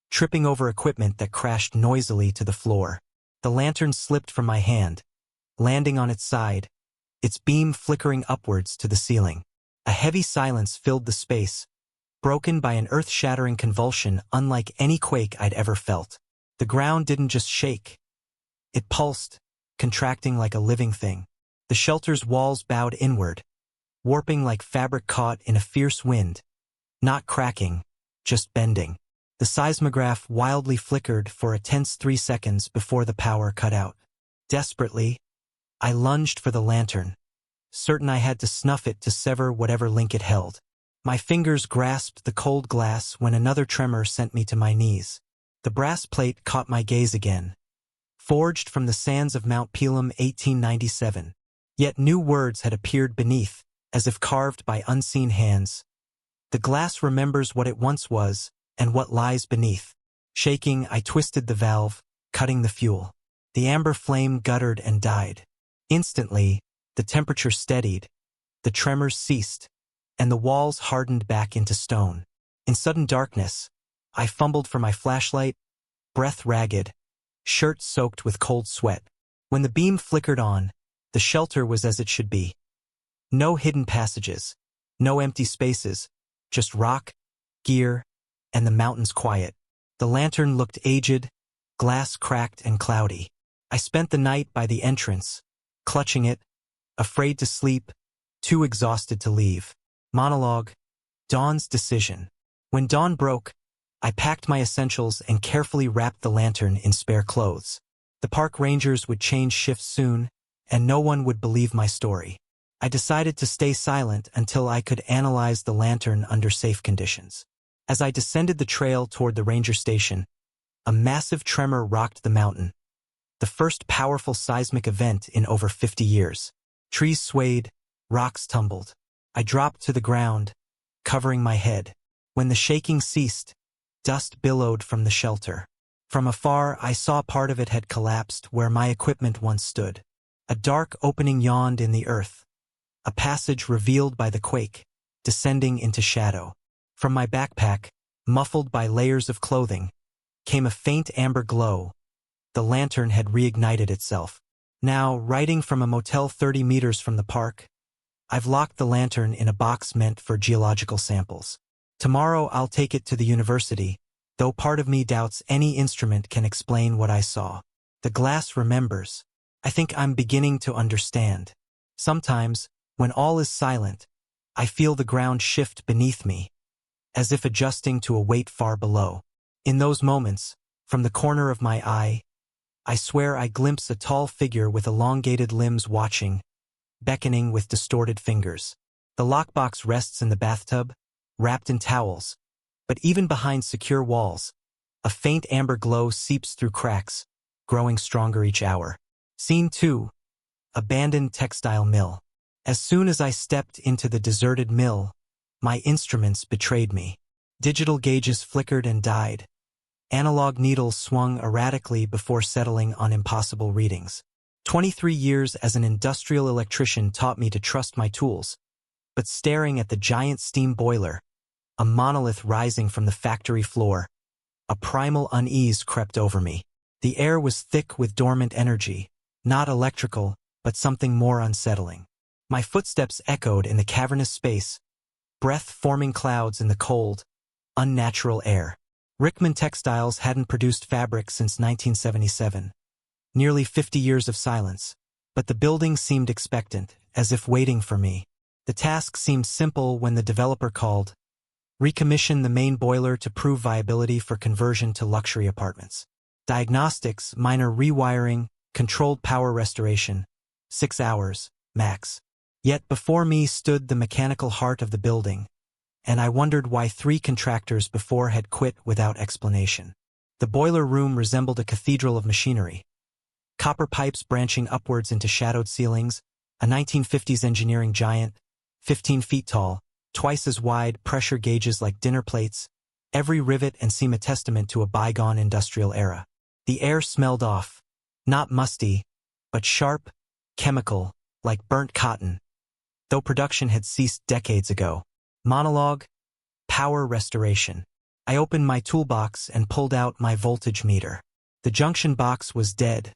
tripping over equipment that crashed noisily to the floor. The lantern slipped from my hand, landing on its side, its beam flickering upwards to the ceiling. A heavy silence filled the space, broken by an earth-shattering convulsion unlike any quake I'd ever felt. The ground didn't just shake. It pulsed, contracting like a living thing. The shelter's walls bowed inward, warping like fabric caught in a fierce wind, not cracking, just bending. The seismograph wildly flickered for a tense 3 seconds before the power cut out. Desperately, I lunged for the lantern, certain I had to snuff it to sever whatever link it held. My fingers grasped the cold glass when another tremor sent me to my knees. The brass plate caught my gaze again. Forged from the sands of Mount Pelham, 1897. Yet new words had appeared beneath, as if carved by unseen hands. The glass remembers what it once was, and what lies beneath. Shaking, I twisted the valve, cutting the fuel. The amber flame guttered and died. Instantly, the temperature steadied, the tremors ceased, and the walls hardened back into stone. In sudden darkness, I fumbled for my flashlight, breath ragged, shirt soaked with cold sweat. When the beam flickered on, the shelter was as it should be. No hidden passages, no empty spaces, just rock, gear, and the mountains quiet. The lantern looked aged, glass cracked and cloudy. I spent the night by the entrance, clutching it, afraid to sleep, too exhausted to leave. Monologue, Dawn's decision. When dawn broke, I packed my essentials and carefully wrapped the lantern in spare clothes. The park rangers would change shifts soon, and no one would believe my story. I decided to stay silent until I could analyze the lantern under safe conditions. As I descended the trail toward the ranger station, a massive tremor rocked the mountain, the first powerful seismic event in over 50 years. Trees swayed, rocks tumbled. I dropped to the ground, covering my head. When the shaking ceased, Dust billowed from the shelter. From afar, I saw part of it had collapsed where my equipment once stood. A dark opening yawned in the earth, a passage revealed by the quake, descending into shadow. From my backpack, muffled by layers of clothing, came a faint amber glow. The lantern had reignited itself. Now, writing from a motel 30 meters from the park, I've locked the lantern in a box meant for geological samples. Tomorrow I'll take it to the university, though part of me doubts any instrument can explain what I saw. The glass remembers. I think I'm beginning to understand. Sometimes, when all is silent, I feel the ground shift beneath me, as if adjusting to a weight far below. In those moments, from the corner of my eye, I swear I glimpse a tall figure with elongated limbs watching, beckoning with distorted fingers. The lockbox rests in the bathtub, wrapped in towels, but even behind secure walls, a faint amber glow seeps through cracks, growing stronger each hour. Scene 2. Abandoned textile mill. As soon as I stepped into the deserted mill, my instruments betrayed me. Digital gauges flickered and died. Analog needles swung erratically before settling on impossible readings. 23 years as an industrial electrician taught me to trust my tools, but staring at the giant steam boiler, a monolith rising from the factory floor, a primal unease crept over me. The air was thick with dormant energy, not electrical, but something more unsettling. My footsteps echoed in the cavernous space, breath-forming clouds in the cold, unnatural air. Rickman Textiles hadn't produced fabric since 1977. Nearly 50 years of silence, but the building seemed expectant, as if waiting for me. The task seemed simple when the developer called. Recommission the main boiler to prove viability for conversion to luxury apartments. Diagnostics, minor rewiring, controlled power restoration. 6 hours, max. Yet before me stood the mechanical heart of the building, and I wondered why 3 contractors before had quit without explanation. The boiler room resembled a cathedral of machinery. Copper pipes branching upwards into shadowed ceilings, a 1950s engineering giant, 15 feet tall, twice as wide, pressure gauges like dinner plates, every rivet and seam a testament to a bygone industrial era. The air smelled off, not musty, but sharp, chemical, like burnt cotton, though production had ceased decades ago. Monologue, power restoration. I opened my toolbox and pulled out my voltage meter. The junction box was dead,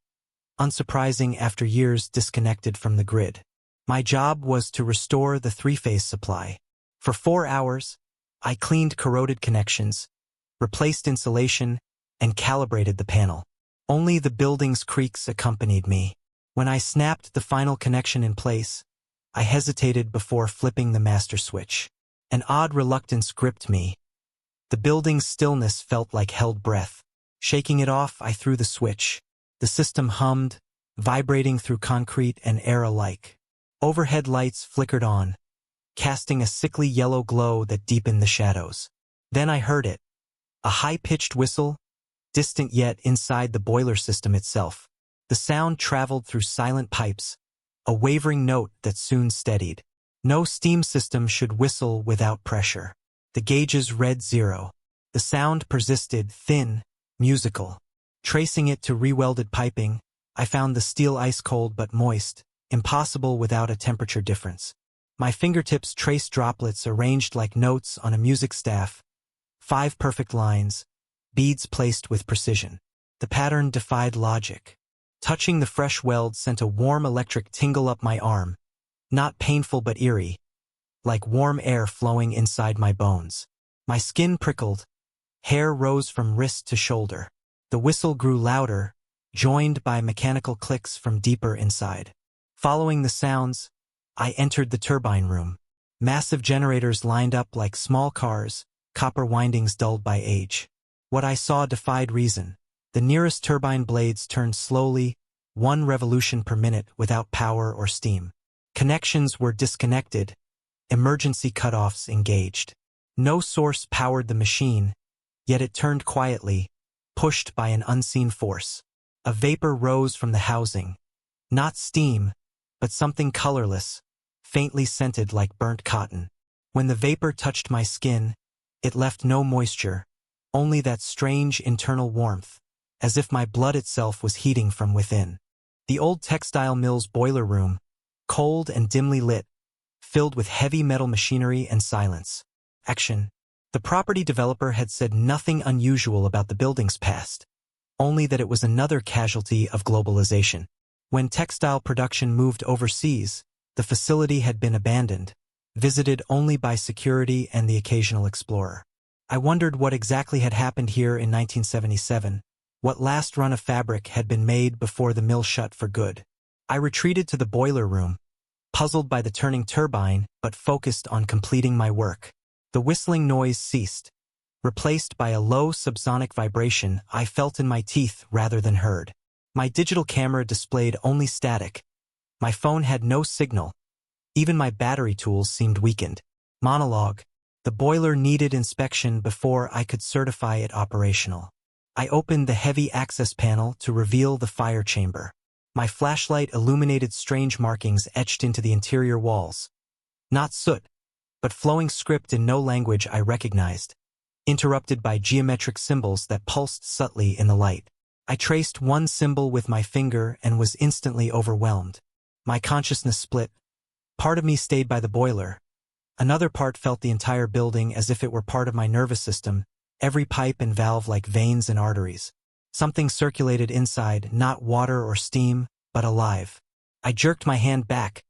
unsurprising after years disconnected from the grid. My job was to restore the 3-phase supply. For 4 hours, I cleaned corroded connections, replaced insulation, and calibrated the panel. Only the building's creaks accompanied me. When I snapped the final connection in place, I hesitated before flipping the master switch. An odd reluctance gripped me. The building's stillness felt like held breath. Shaking it off, I threw the switch. The system hummed, vibrating through concrete and air alike. Overhead lights flickered on, casting a sickly yellow glow that deepened the shadows. Then I heard it. A high-pitched whistle, distant yet inside the boiler system itself. The sound traveled through silent pipes, a wavering note that soon steadied. No steam system should whistle without pressure. The gauges read 0. The sound persisted, thin, musical. Tracing it to rewelded piping, I found the steel ice-cold but moist, impossible without a temperature difference. My fingertips traced droplets arranged like notes on a music staff, 5 perfect lines, beads placed with precision. The pattern defied logic. Touching the fresh weld sent a warm electric tingle up my arm, not painful but eerie, like warm air flowing inside my bones. My skin prickled, hair rose from wrist to shoulder. The whistle grew louder, joined by mechanical clicks from deeper inside. Following the sounds, I entered the turbine room. Massive generators lined up like small cars, copper windings dulled by age. What I saw defied reason. The nearest turbine blades turned slowly, 1 revolution per minute without power or steam. Connections were disconnected, emergency cutoffs engaged. No source powered the machine, yet it turned quietly, pushed by an unseen force. A vapor rose from the housing. Not steam, but something colorless, faintly scented like burnt cotton. When the vapor touched my skin, it left no moisture, only that strange internal warmth, as if my blood itself was heating from within. The old textile mill's boiler room, cold and dimly lit, filled with heavy metal machinery and silence. Action. The property developer had said nothing unusual about the building's past, only that it was another casualty of globalization. When textile production moved overseas, the facility had been abandoned, visited only by security and the occasional explorer. I wondered what exactly had happened here in 1977, what last run of fabric had been made before the mill shut for good. I retreated to the boiler room, puzzled by the turning turbine but focused on completing my work. The whistling noise ceased, replaced by a low subsonic vibration I felt in my teeth rather than heard. My digital camera displayed only static. My phone had no signal. Even my battery tools seemed weakened. Monologue. The boiler needed inspection before I could certify it operational. I opened the heavy access panel to reveal the fire chamber. My flashlight illuminated strange markings etched into the interior walls. Not soot, but flowing script in no language I recognized, interrupted by geometric symbols that pulsed subtly in the light. I traced one symbol with my finger and was instantly overwhelmed. My consciousness split. Part of me stayed by the boiler. Another part felt the entire building as if it were part of my nervous system, every pipe and valve like veins and arteries. Something circulated inside, not water or steam, but alive. I jerked my hand back,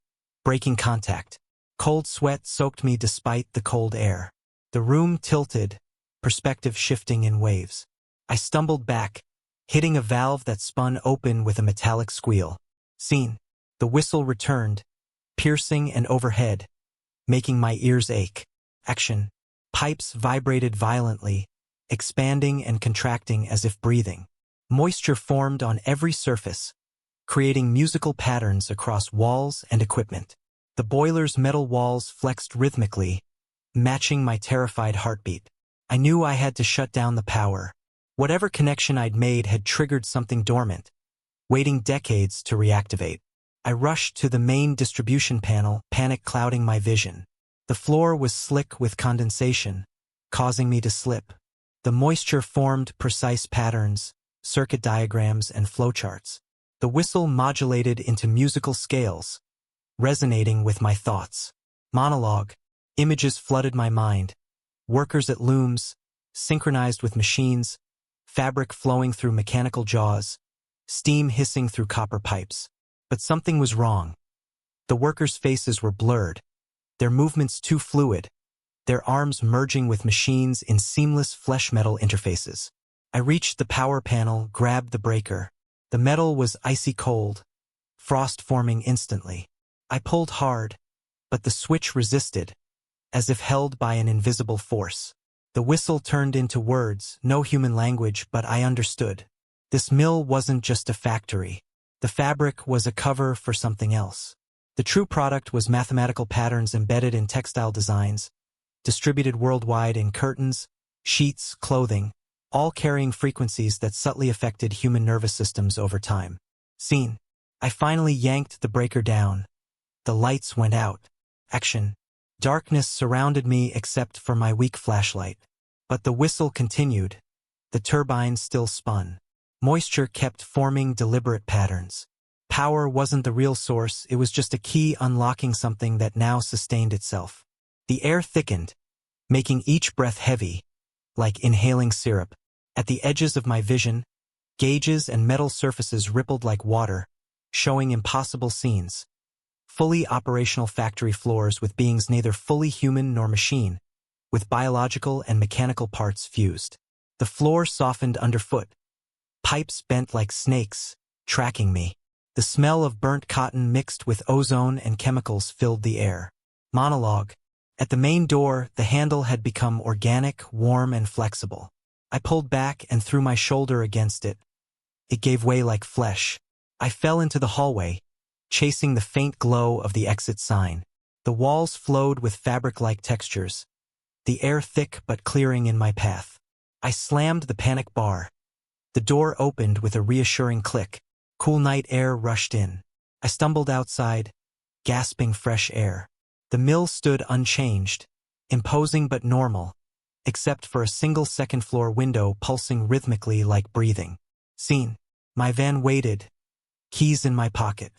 breaking contact. Cold sweat soaked me despite the cold air. The room tilted, perspective shifting in waves. I stumbled back, hitting a valve that spun open with a metallic squeal. Scene. The whistle returned, piercing and overhead, making my ears ache. Action. Pipes vibrated violently, expanding and contracting as if breathing. Moisture formed on every surface, creating musical patterns across walls and equipment. The boiler's metal walls flexed rhythmically, matching my terrified heartbeat. I knew I had to shut down the power. Whatever connection I'd made had triggered something dormant, waiting decades to reactivate. I rushed to the main distribution panel, panic clouding my vision. The floor was slick with condensation, causing me to slip. The moisture formed precise patterns, circuit diagrams, and flowcharts. The whistle modulated into musical scales, resonating with my thoughts. Monologue. Images flooded my mind. Workers at looms, synchronized with machines, fabric flowing through mechanical jaws, steam hissing through copper pipes. But something was wrong. The workers' faces were blurred, their movements too fluid, their arms merging with machines in seamless flesh-metal interfaces. I reached the power panel, grabbed the breaker. The metal was icy cold, frost forming instantly. I pulled hard, but the switch resisted, as if held by an invisible force. The whistle turned into words, no human language, but I understood. This mill wasn't just a factory. The fabric was a cover for something else. The true product was mathematical patterns embedded in textile designs, distributed worldwide in curtains, sheets, clothing, all carrying frequencies that subtly affected human nervous systems over time. Scene. I finally yanked the breaker down. The lights went out. Action. Darkness surrounded me except for my weak flashlight. But the whistle continued. The turbine still spun. Moisture kept forming deliberate patterns. Power wasn't the real source, it was just a key unlocking something that now sustained itself. The air thickened, making each breath heavy, like inhaling syrup. At the edges of my vision, gauges and metal surfaces rippled like water, showing impossible scenes. Fully operational factory floors with beings neither fully human nor machine, with biological and mechanical parts fused. The floor softened underfoot. Pipes bent like snakes, tracking me. The smell of burnt cotton mixed with ozone and chemicals filled the air. Monologue. At the main door, the handle had become organic, warm, and flexible. I pulled back and threw my shoulder against it. It gave way like flesh. I fell into the hallway, chasing the faint glow of the exit sign. The walls flowed with fabric-like textures, the air thick but clearing in my path. I slammed the panic bar. The door opened with a reassuring click. Cool night air rushed in. I stumbled outside, gasping fresh air. The mill stood unchanged, imposing but normal, except for a single second-floor window pulsing rhythmically like breathing. Scene. My van waited, keys in my pocket.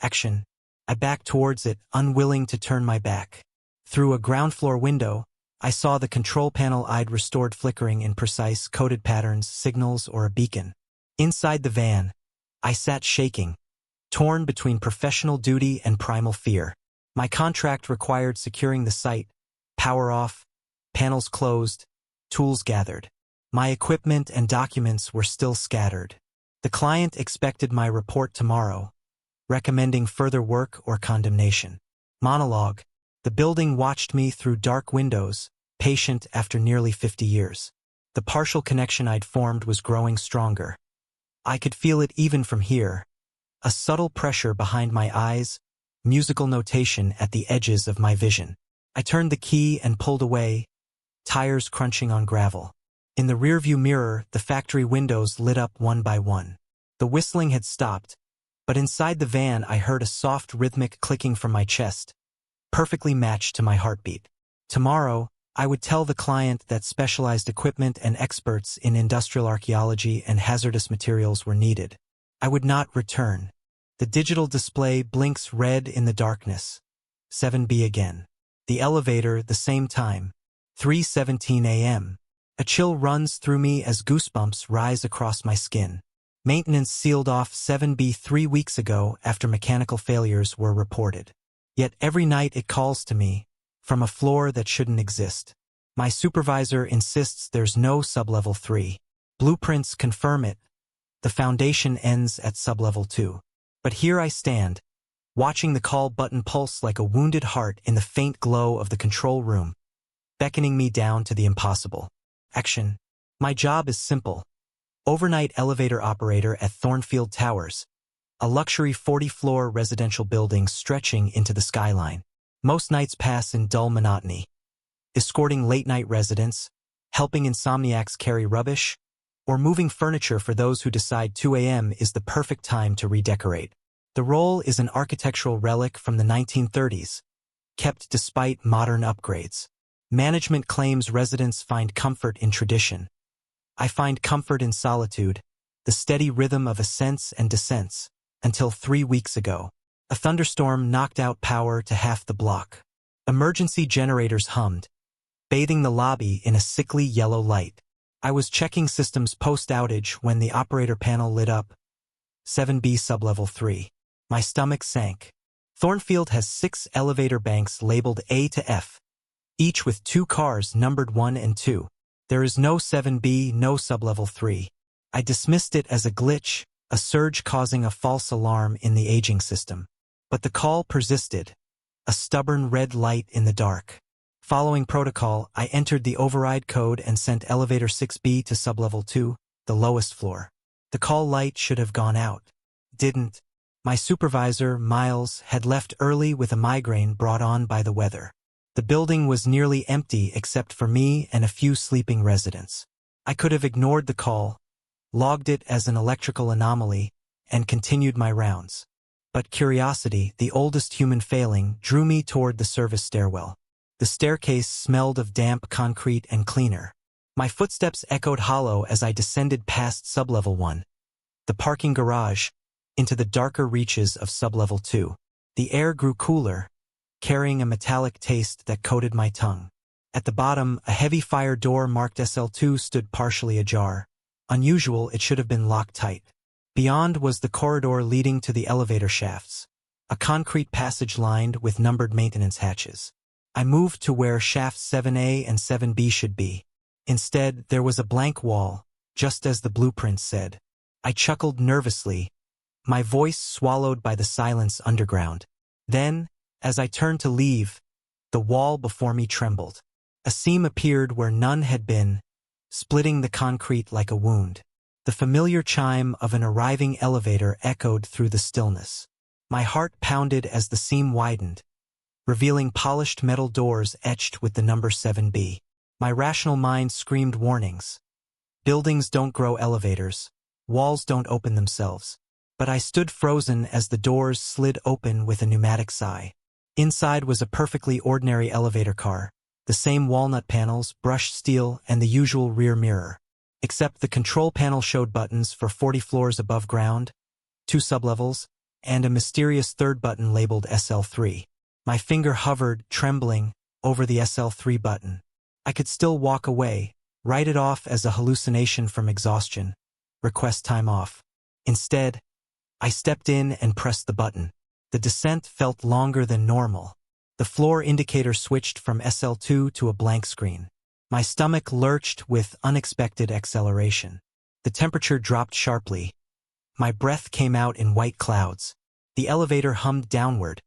Action. I backed towards it, unwilling to turn my back. Through a ground-floor window, I saw the control panel I'd restored flickering in precise, coded patterns, signals, or a beacon. Inside the van, I sat shaking, torn between professional duty and primal fear. My contract required securing the site, power off, panels closed, tools gathered. My equipment and documents were still scattered. The client expected my report tomorrow, recommending further work or condemnation. Monologue. The building watched me through dark windows, patient after nearly 50 years. The partial connection I'd formed was growing stronger. I could feel it even from here. A subtle pressure behind my eyes, musical notation at the edges of my vision. I turned the key and pulled away, tires crunching on gravel. In the rearview mirror, the factory windows lit up one by one. The whistling had stopped, but inside the van I heard a soft rhythmic clicking from my chest, perfectly matched to my heartbeat. Tomorrow, I would tell the client that specialized equipment and experts in industrial archaeology and hazardous materials were needed. I would not return. The digital display blinks red in the darkness. 7B again. The elevator, the same time. 3:17 a.m. A chill runs through me as goosebumps rise across my skin. Maintenance sealed off 7B 3 weeks ago after mechanical failures were reported. Yet every night it calls to me, from a floor that shouldn't exist. My supervisor insists there's no sublevel 3. Blueprints confirm it. The foundation ends at sublevel 2. But here I stand, watching the call button pulse like a wounded heart in the faint glow of the control room, beckoning me down to the impossible. Action. My job is simple. Overnight elevator operator at Thornfield Towers, a luxury 40-floor residential building stretching into the skyline. Most nights pass in dull monotony. Escorting late-night residents, helping insomniacs carry rubbish, or moving furniture for those who decide 2 a.m. is the perfect time to redecorate. The role is an architectural relic from the 1930s, kept despite modern upgrades. Management claims residents find comfort in tradition. I find comfort in solitude, the steady rhythm of ascents and descents, until 3 weeks ago. A thunderstorm knocked out power to half the block. Emergency generators hummed, bathing the lobby in a sickly yellow light. I was checking systems post-outage when the operator panel lit up. 7B sublevel 3. My stomach sank. Thornfield has 6 elevator banks labeled A to F, each with 2 cars numbered 1 and 2. There is no 7B, no sublevel 3. I dismissed it as a glitch, a surge causing a false alarm in the aging system. But the call persisted, a stubborn red light in the dark. Following protocol, I entered the override code and sent elevator 6B to sublevel 2, the lowest floor. The call light should have gone out. Didn't. My supervisor, Miles, had left early with a migraine brought on by the weather. The building was nearly empty except for me and a few sleeping residents. I could have ignored the call, logged it as an electrical anomaly, and continued my rounds. But curiosity, the oldest human failing, drew me toward the service stairwell. The staircase smelled of damp concrete and cleaner. My footsteps echoed hollow as I descended past sublevel 1, the parking garage, into the darker reaches of sublevel 2. The air grew cooler, carrying a metallic taste that coated my tongue. At the bottom, a heavy fire door marked SL2 stood partially ajar. Unusual, it should have been locked tight. Beyond was the corridor leading to the elevator shafts, a concrete passage lined with numbered maintenance hatches. I moved to where shafts 7A and 7B should be. Instead, there was a blank wall, just as the blueprint said. I chuckled nervously, my voice swallowed by the silence underground. Then, as I turned to leave, the wall before me trembled. A seam appeared where none had been, splitting the concrete like a wound. The familiar chime of an arriving elevator echoed through the stillness. My heart pounded as the seam widened, revealing polished metal doors etched with the number 7B. My rational mind screamed warnings. Buildings don't grow elevators. Walls don't open themselves. But I stood frozen as the doors slid open with a pneumatic sigh. Inside was a perfectly ordinary elevator car, The same walnut panels, brushed steel, and the usual rear mirror. Except the control panel showed buttons for 40 floors above ground, 2 sublevels, and a mysterious third button labeled SL3. My finger hovered, trembling, over the SL3 button. I could still walk away, write it off as a hallucination from exhaustion, request time off. Instead, I stepped in and pressed the button. The descent felt longer than normal. The floor indicator switched from SL2 to a blank screen. My stomach lurched with unexpected acceleration. The temperature dropped sharply. My breath came out in white clouds. The elevator hummed downward,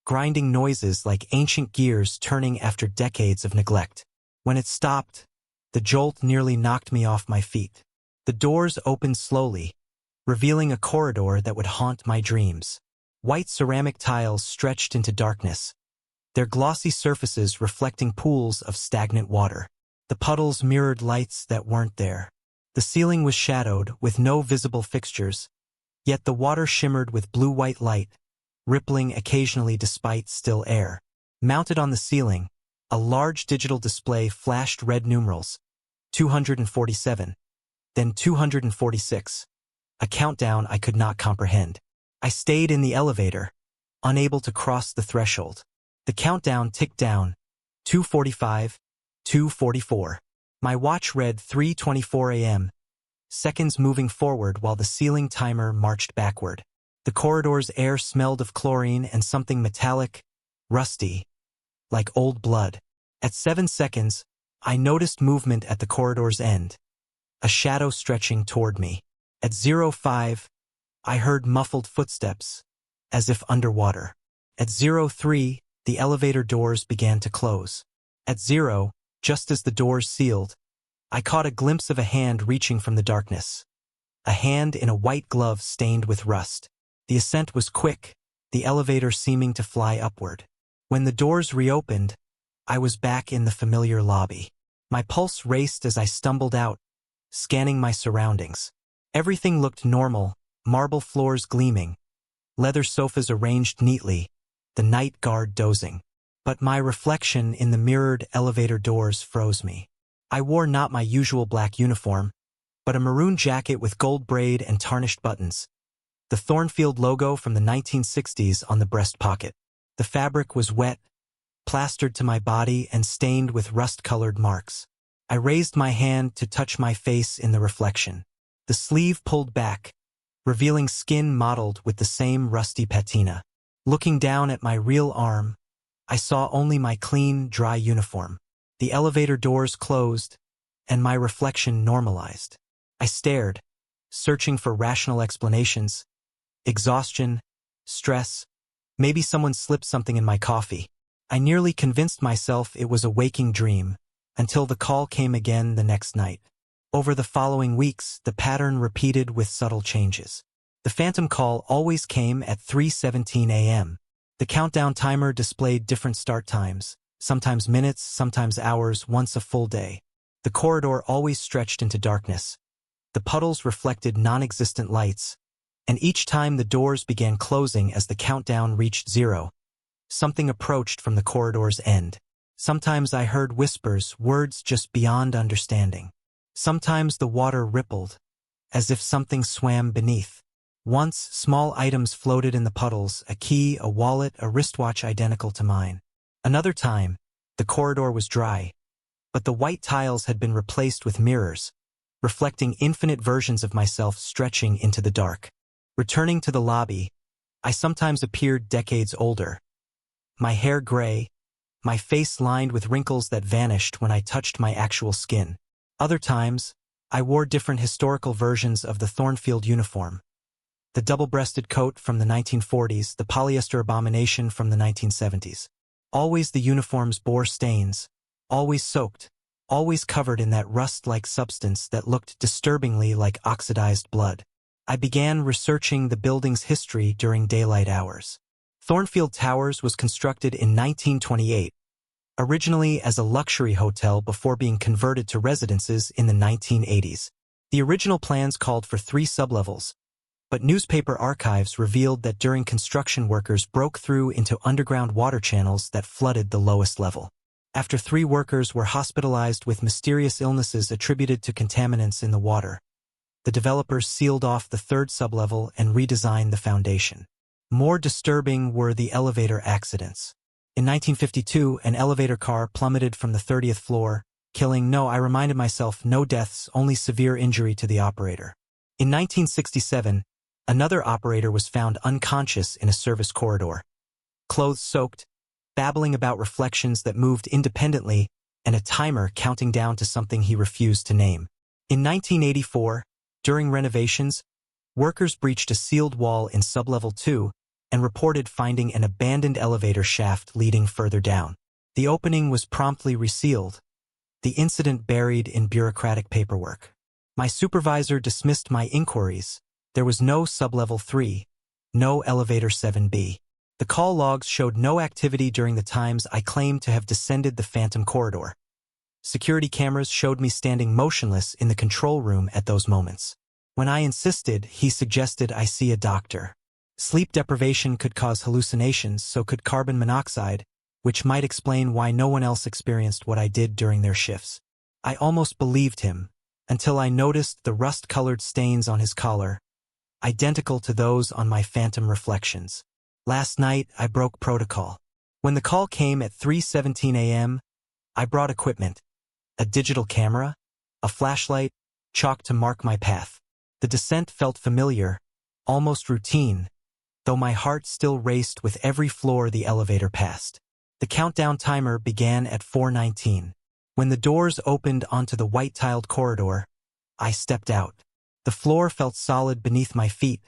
grinding noises like ancient gears turning after decades of neglect. When it stopped, the jolt nearly knocked me off my feet. The doors opened slowly, revealing a corridor that would haunt my dreams. White ceramic tiles stretched into darkness, their glossy surfaces reflecting pools of stagnant water. The puddles mirrored lights that weren't there. The ceiling was shadowed, with no visible fixtures, yet the water shimmered with blue-white light, rippling occasionally despite still air. Mounted on the ceiling, a large digital display flashed red numerals, 247, then 246, a countdown I could not comprehend. I stayed in the elevator, unable to cross the threshold. The countdown ticked down, 2:45, 2:44. My watch read 3:24 a.m., seconds moving forward while the ceiling timer marched backward. The corridor's air smelled of chlorine and something metallic, rusty, like old blood. At 7 seconds, I noticed movement at the corridor's end, a shadow stretching toward me. At 05, I heard muffled footsteps, as if underwater. At 03, the elevator doors began to close. At 0, just as the doors sealed, I caught a glimpse of a hand reaching from the darkness. A hand in a white glove stained with rust. The ascent was quick, the elevator seeming to fly upward. When the doors reopened, I was back in the familiar lobby. My pulse raced as I stumbled out, scanning my surroundings. Everything looked normal, marble floors gleaming, leather sofas arranged neatly, the night guard dozing. But my reflection in the mirrored elevator doors froze me. I wore not my usual black uniform, but a maroon jacket with gold braid and tarnished buttons, the Thornfield logo from the 1960s on the breast pocket. The fabric was wet, plastered to my body and stained with rust-colored marks. I raised my hand to touch my face in the reflection. The sleeve pulled back, revealing skin mottled with the same rusty patina. Looking down at my real arm, I saw only my clean, dry uniform. The elevator doors closed, and my reflection normalized. I stared, searching for rational explanations. Exhaustion, stress, maybe someone slipped something in my coffee. I nearly convinced myself it was a waking dream, until the call came again the next night. Over the following weeks, the pattern repeated with subtle changes. The phantom call always came at 3:17 a.m. The countdown timer displayed different start times, sometimes minutes, sometimes hours, once a full day. The corridor always stretched into darkness. The puddles reflected non-existent lights, and each time the doors began closing as the countdown reached 0, something approached from the corridor's end. Sometimes I heard whispers, words just beyond understanding. Sometimes the water rippled, as if something swam beneath. Once, small items floated in the puddles, a key, a wallet, a wristwatch identical to mine. Another time, the corridor was dry, but the white tiles had been replaced with mirrors, reflecting infinite versions of myself stretching into the dark. Returning to the lobby, I sometimes appeared decades older. My hair gray, my face lined with wrinkles that vanished when I touched my actual skin. Other times, I wore different historical versions of the Thornfield uniform. The double-breasted coat from the 1940s, the polyester abomination from the 1970s. Always the uniforms bore stains, always soaked, always covered in that rust-like substance that looked disturbingly like oxidized blood. I began researching the building's history during daylight hours. Thornfield Towers was constructed in 1928, originally as a luxury hotel before being converted to residences in the 1980s. The original plans called for 3 sublevels, but newspaper archives revealed that during construction workers broke through into underground water channels that flooded the lowest level. after 3 workers were hospitalized with mysterious illnesses attributed to contaminants in the water. The developers sealed off the 3rd sublevel and redesigned the foundation. More disturbing were the elevator accidents. In 1952, an elevator car plummeted from the 30th floor, killing no deaths, only severe injury to the operator. In 1967, another operator was found unconscious in a service corridor. Clothes soaked, babbling about reflections that moved independently, and a timer counting down to something he refused to name. In 1984, during renovations, workers breached a sealed wall in sublevel 2 and reported finding an abandoned elevator shaft leading further down. The opening was promptly resealed, the incident buried in bureaucratic paperwork. My supervisor dismissed my inquiries. There was no sublevel 3, no elevator 7B. The call logs showed no activity during the times I claimed to have descended the phantom corridor. Security cameras showed me standing motionless in the control room at those moments. When I insisted, he suggested I see a doctor. Sleep deprivation could cause hallucinations, so could carbon monoxide, which might explain why no one else experienced what I did during their shifts. I almost believed him, until I noticed the rust-colored stains on his collar, identical to those on my phantom reflections. Last night, I broke protocol. When the call came at 3:17 a.m., I brought equipment, a digital camera, a flashlight, chalk to mark my path. The descent felt familiar, almost routine, though my heart still raced with every floor the elevator passed. The countdown timer began at 4:19. When the doors opened onto the white-tiled corridor, I stepped out. The floor felt solid beneath my feet,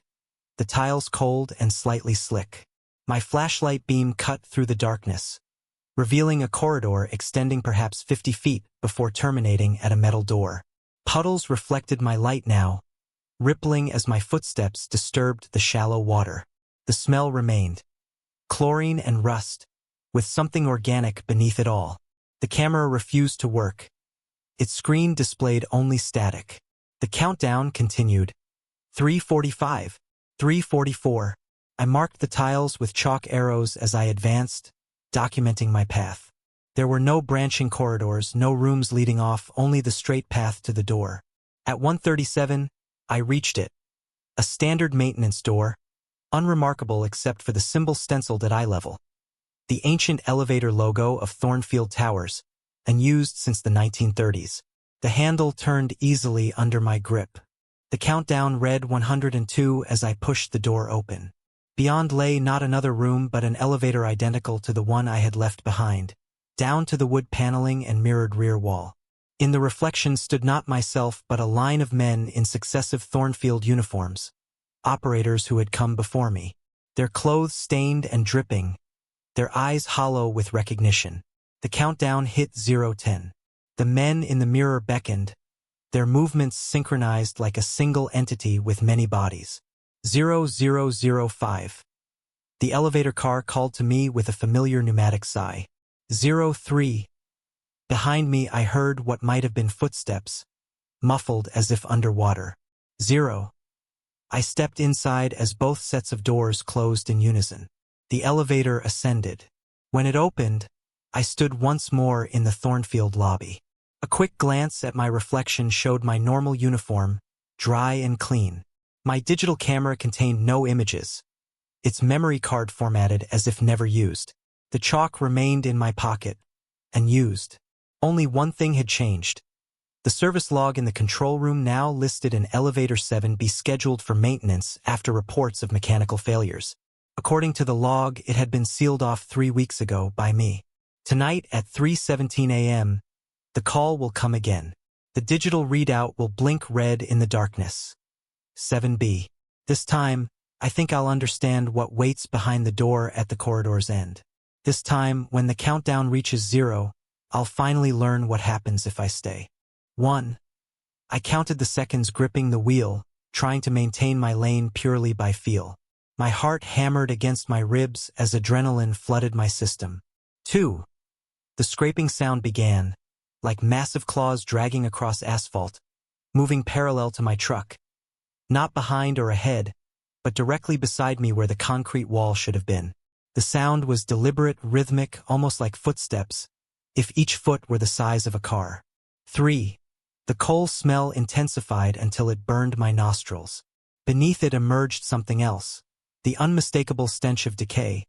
the tiles cold and slightly slick. My flashlight beam cut through the darkness, revealing a corridor extending perhaps 50 feet before terminating at a metal door. Puddles reflected my light now, rippling as my footsteps disturbed the shallow water. The smell remained, chlorine and rust, with something organic beneath it all. The camera refused to work. Its screen displayed only static. The countdown continued. 3:45, 3:44. I marked the tiles with chalk arrows as I advanced, documenting my path. There were no branching corridors, no rooms leading off, only the straight path to the door. At 1:37, I reached it. A standard maintenance door, unremarkable except for the symbol stenciled at eye level. The ancient elevator logo of Thornfield Towers, unused since the 1930s. The handle turned easily under my grip. The countdown read 102 as I pushed the door open. Beyond lay not another room but an elevator identical to the one I had left behind, down to the wood paneling and mirrored rear wall. In the reflection stood not myself but a line of men in successive Thornfield uniforms, operators who had come before me, their clothes stained and dripping, their eyes hollow with recognition. The countdown hit 0:10. The men in the mirror beckoned, their movements synchronized like a single entity with many bodies. 0005. The elevator car called to me with a familiar pneumatic sigh. 03. Behind me I heard what might have been footsteps, muffled as if underwater. 0. I stepped inside as both sets of doors closed in unison. The elevator ascended. When it opened, I stood once more in the Thornfield lobby. A quick glance at my reflection showed my normal uniform, dry and clean. My digital camera contained no images, its memory card formatted as if never used. The chalk remained in my pocket, unused. Only one thing had changed. The service log in the control room now listed an elevator 7B scheduled for maintenance after reports of mechanical failures. According to the log, it had been sealed off 3 weeks ago by me. Tonight at 3:17 a.m., the call will come again. The digital readout will blink red in the darkness. 7B. This time, I think I'll understand what waits behind the door at the corridor's end. This time, when the countdown reaches 0, I'll finally learn what happens if I stay. 1. I counted the seconds gripping the wheel, trying to maintain my lane purely by feel. My heart hammered against my ribs as adrenaline flooded my system. 2. The scraping sound began, like massive claws dragging across asphalt, moving parallel to my truck. Not behind or ahead, but directly beside me where the concrete wall should have been. The sound was deliberate, rhythmic, almost like footsteps, if each foot were the size of a car. 3. The coal smell intensified until it burned my nostrils. Beneath it emerged something else, the unmistakable stench of decay,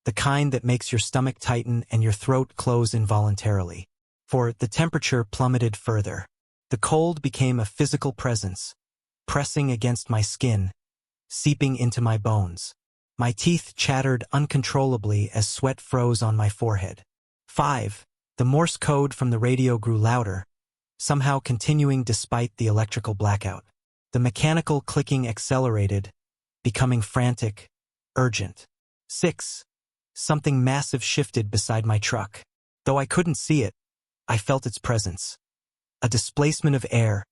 the kind that makes your stomach tighten and your throat close involuntarily. 4. The temperature plummeted further. The cold became a physical presence, pressing against my skin, seeping into my bones. My teeth chattered uncontrollably as sweat froze on my forehead. 5. The Morse code from the radio grew louder, somehow continuing despite the electrical blackout. The mechanical clicking accelerated, becoming frantic, urgent. 6. Something massive shifted beside my truck. Though I couldn't see it, I felt its presence. A displacement of air,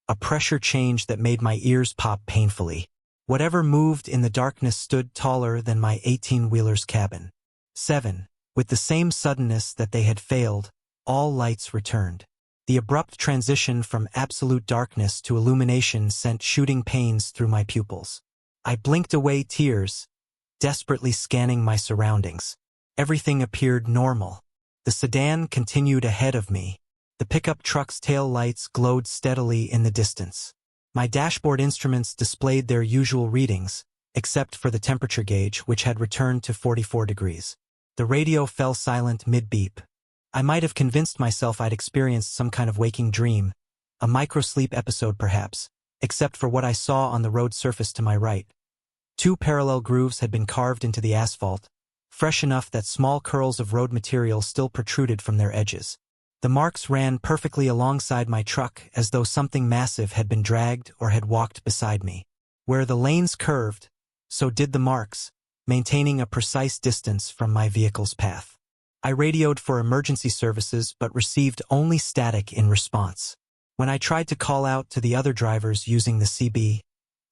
a pressure change that made my ears pop painfully. Whatever moved in the darkness stood taller than my 18-wheeler's cabin. 7. With the same suddenness that they had failed, all lights returned. The abrupt transition from absolute darkness to illumination sent shooting pains through my pupils. I blinked away tears, desperately scanning my surroundings. Everything appeared normal. The sedan continued ahead of me. The pickup truck's tail lights glowed steadily in the distance. My dashboard instruments displayed their usual readings, except for the temperature gauge, which had returned to 44 degrees. The radio fell silent mid-beep. I might have convinced myself I'd experienced some kind of waking dream, a microsleep episode perhaps, except for what I saw on the road surface to my right. 2 parallel grooves had been carved into the asphalt, fresh enough that small curls of road material still protruded from their edges. The marks ran perfectly alongside my truck, as though something massive had been dragged or had walked beside me. Where the lanes curved, so did the marks, maintaining a precise distance from my vehicle's path. I radioed for emergency services but received only static in response. When I tried to call out to the other drivers using the CB,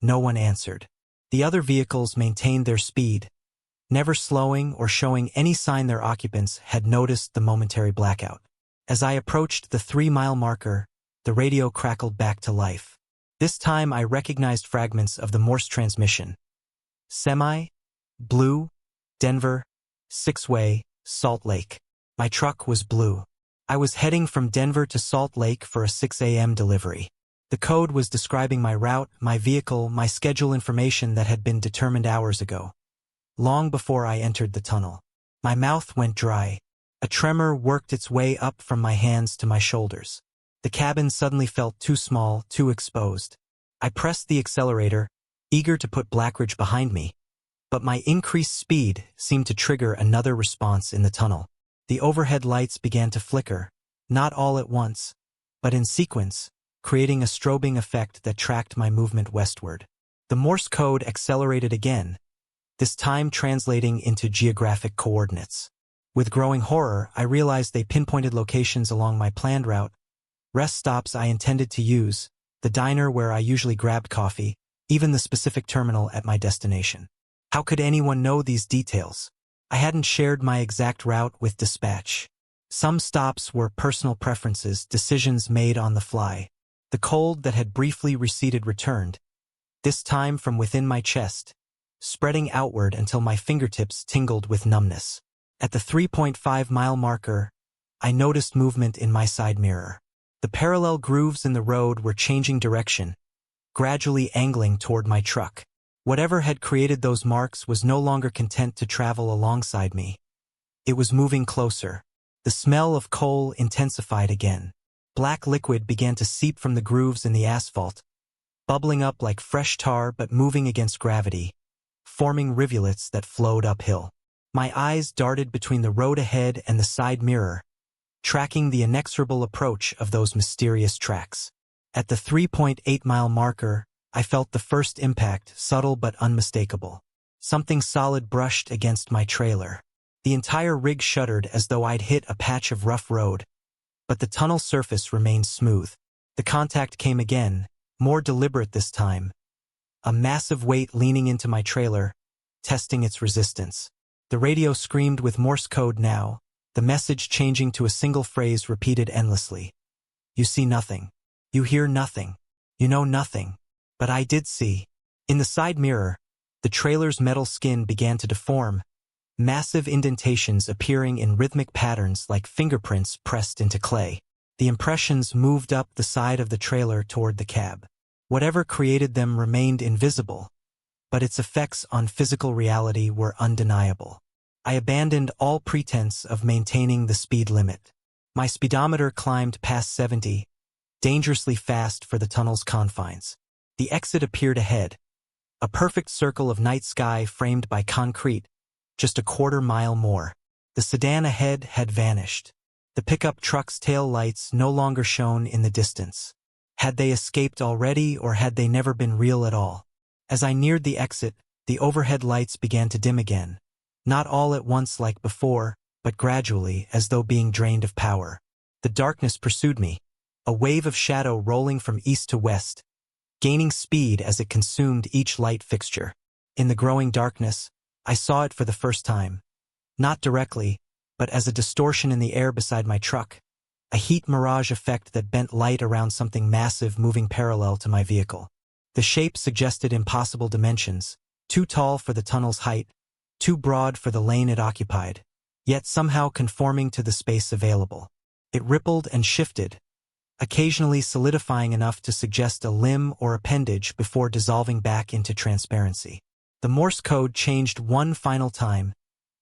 no one answered. The other vehicles maintained their speed, never slowing or showing any sign their occupants had noticed the momentary blackout. As I approached the 3-mile marker, the radio crackled back to life. This time I recognized fragments of the Morse transmission. Semi, blue, Denver, 6-way, Salt Lake. My truck was blue. I was heading from Denver to Salt Lake for a 6 a.m. delivery. The code was describing my route, my vehicle, my schedule information that had been determined hours ago, long before I entered the tunnel. My mouth went dry. A tremor worked its way up from my hands to my shoulders. The cabin suddenly felt too small, too exposed. I pressed the accelerator, eager to put Blackridge behind me, but my increased speed seemed to trigger another response in the tunnel. The overhead lights began to flicker, not all at once, but in sequence, creating a strobing effect that tracked my movement westward. The Morse code accelerated again, this time translating into geographic coordinates. With growing horror, I realized they pinpointed locations along my planned route, rest stops I intended to use, the diner where I usually grabbed coffee, even the specific terminal at my destination. How could anyone know these details? I hadn't shared my exact route with dispatch. Some stops were personal preferences, decisions made on the fly. The cold that had briefly receded returned, this time from within my chest, spreading outward until my fingertips tingled with numbness. At the 3.5-mile marker, I noticed movement in my side mirror. The parallel grooves in the road were changing direction, gradually angling toward my truck. Whatever had created those marks was no longer content to travel alongside me. It was moving closer. The smell of coal intensified again. Black liquid began to seep from the grooves in the asphalt, bubbling up like fresh tar but moving against gravity, forming rivulets that flowed uphill. My eyes darted between the road ahead and the side mirror, tracking the inexorable approach of those mysterious tracks. At the 3.8-mile marker, I felt the first impact, subtle but unmistakable. Something solid brushed against my trailer. The entire rig shuddered as though I'd hit a patch of rough road, but the tunnel surface remained smooth. The contact came again, more deliberate this time. A massive weight leaning into my trailer, testing its resistance. The radio screamed with Morse code now, the message changing to a single phrase repeated endlessly. You see nothing. You hear nothing. You know nothing. But I did see. In the side mirror, the trailer's metal skin began to deform, massive indentations appearing in rhythmic patterns like fingerprints pressed into clay. The impressions moved up the side of the trailer toward the cab. Whatever created them remained invisible, but its effects on physical reality were undeniable. I abandoned all pretense of maintaining the speed limit. My speedometer climbed past 70, dangerously fast for the tunnel's confines. The exit appeared ahead, a perfect circle of night sky framed by concrete, just a quarter-mile more. The sedan ahead had vanished. The pickup truck's tail lights no longer shone in the distance. Had they escaped already, or had they never been real at all? As I neared the exit, the overhead lights began to dim again. Not all at once like before, but gradually, as though being drained of power. The darkness pursued me, a wave of shadow rolling from east to west, gaining speed as it consumed each light fixture. In the growing darkness, I saw it for the first time. Not directly, but as a distortion in the air beside my truck, a heat mirage effect that bent light around something massive moving parallel to my vehicle. The shape suggested impossible dimensions, too tall for the tunnel's height, too broad for the lane it occupied, yet somehow conforming to the space available. It rippled and shifted, occasionally solidifying enough to suggest a limb or appendage before dissolving back into transparency. The Morse code changed one final time,